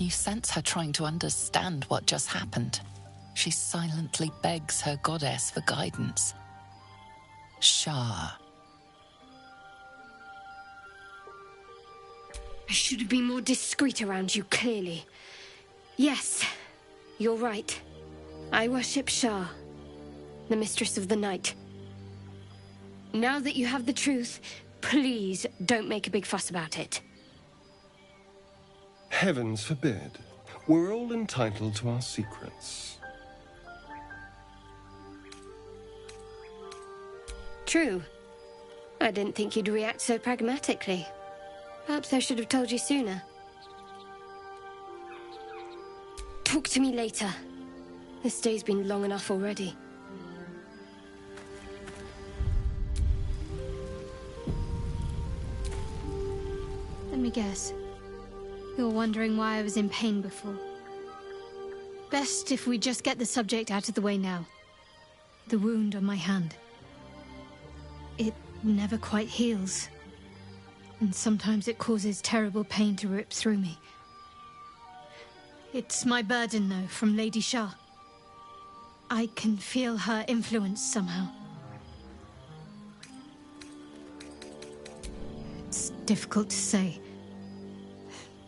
You sense her trying to understand what just happened. She silently begs her goddess for guidance. Shah. I should have been more discreet around you, clearly. Yes, you're right. I worship Shah, the mistress of the night. Now that you have the truth, please don't make a big fuss about it. Heavens forbid. We're all entitled to our secrets. True. I didn't think you'd react so pragmatically. Perhaps I should have told you sooner. Talk to me later. This day's been long enough already. Let me guess. You're wondering why I was in pain before. Best if we just get the subject out of the way now. The wound on my hand. It never quite heals. And sometimes it causes terrible pain to rip through me. It's my burden, though, from Lady Shah. I can feel her influence somehow. It's difficult to say.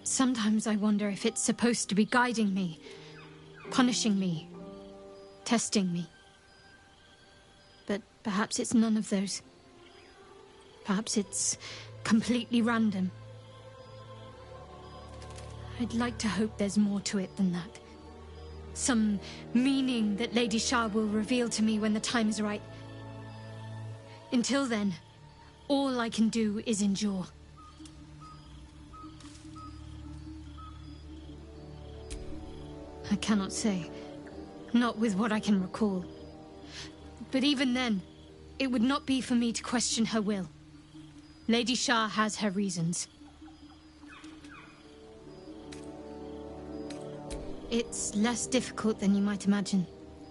Sometimes I wonder if it's supposed to be guiding me, punishing me, testing me. But perhaps it's none of those. Perhaps it's completely random. I'd like to hope there's more to it than that. Some meaning that Lady Shah will reveal to me when the time is right. Until then, all I can do is endure. I cannot say. Not with what I can recall. But even then, it would not be for me to question her will. Lady Shah has her reasons. It's less difficult than you might imagine,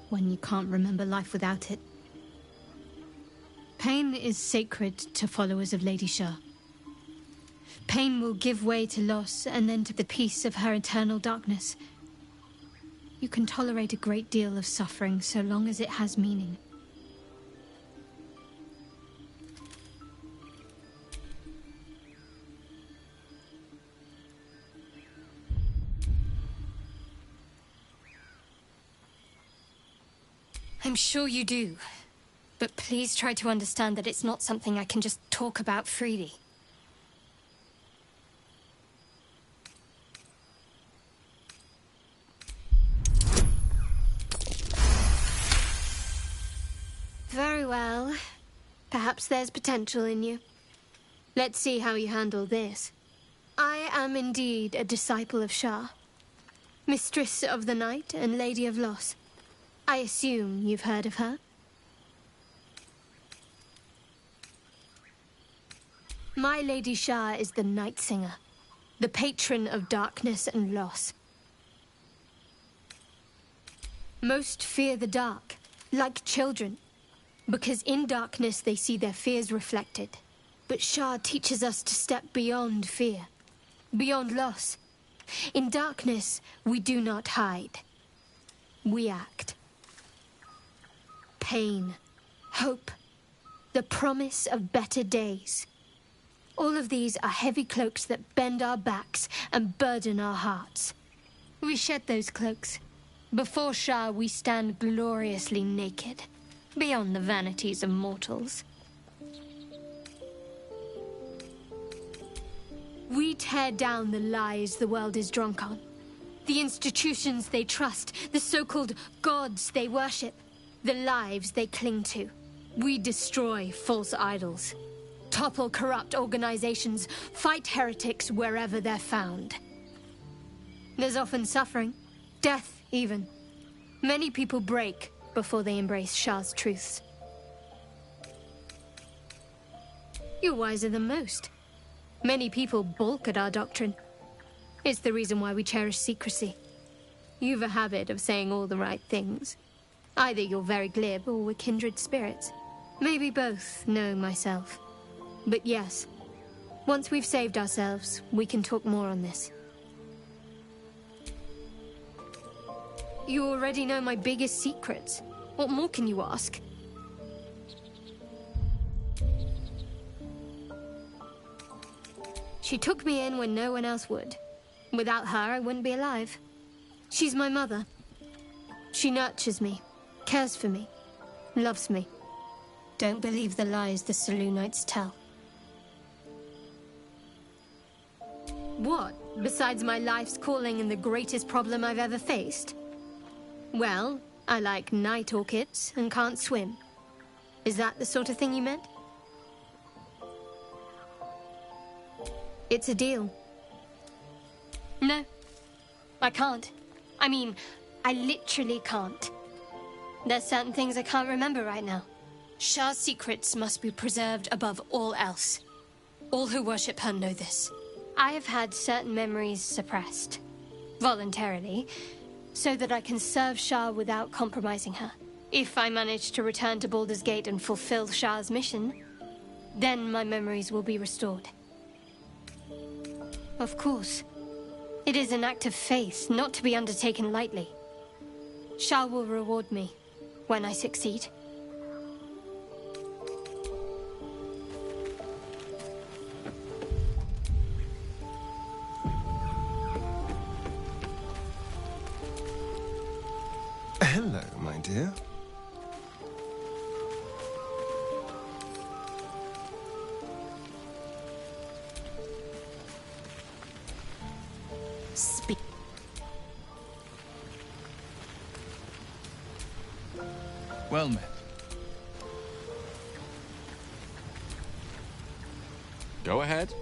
when you can't remember life without it. Pain is sacred to followers of Lady Shah. Pain will give way to loss, and then to the peace of her eternal darkness. You can tolerate a great deal of suffering so long as it has meaning. I'm sure you do. But please try to understand that it's not something I can just talk about freely. Very well. Perhaps there's potential in you. Let's see how you handle this. I am indeed a disciple of Shah, Mistress of the Night and Lady of Loss. I assume you've heard of her? My Lady Shah is the Night Singer, the patron of darkness and loss. Most fear the dark, like children, because in darkness they see their fears reflected. But Shah teaches us to step beyond fear, beyond loss. In darkness, we do not hide. We act. Pain, hope, the promise of better days. All of these are heavy cloaks that bend our backs and burden our hearts. We shed those cloaks. Before Shah, we stand gloriously naked, beyond the vanities of mortals. We tear down the lies the world is drunk on, the institutions they trust, the so-called gods they worship, the lives they cling to. We destroy false idols, topple corrupt organizations, fight heretics wherever they're found. There's often suffering, death even. Many people break before they embrace Shah's truths. You're wiser than most. Many people balk at our doctrine. It's the reason why we cherish secrecy. You've a habit of saying all the right things. Either you're very glib or we're kindred spirits. Maybe both, knowing myself. But yes, once we've saved ourselves, we can talk more on this. you already know my biggest secrets. What more can you ask? She took me in when no one else would. Without her, I wouldn't be alive. She's my mother. She nurtures me, cares for me, loves me. Don't believe the lies the Selûnites tell. What, besides my life's calling and the greatest problem I've ever faced? Well, I like night orchids and can't swim. Is that the sort of thing you meant? It's a deal. No, I can't. I mean, I literally can't. There's certain things I can't remember right now. Shah's secrets must be preserved above all else. All who worship her know this. I have had certain memories suppressed, voluntarily, so that I can serve Shah without compromising her. If I manage to return to Baldur's Gate and fulfill Shah's mission, then my memories will be restored. Of course. It is an act of faith, not to be undertaken lightly. Shah will reward me when I succeed. Hello, my dear. Speak. Well met. Go ahead.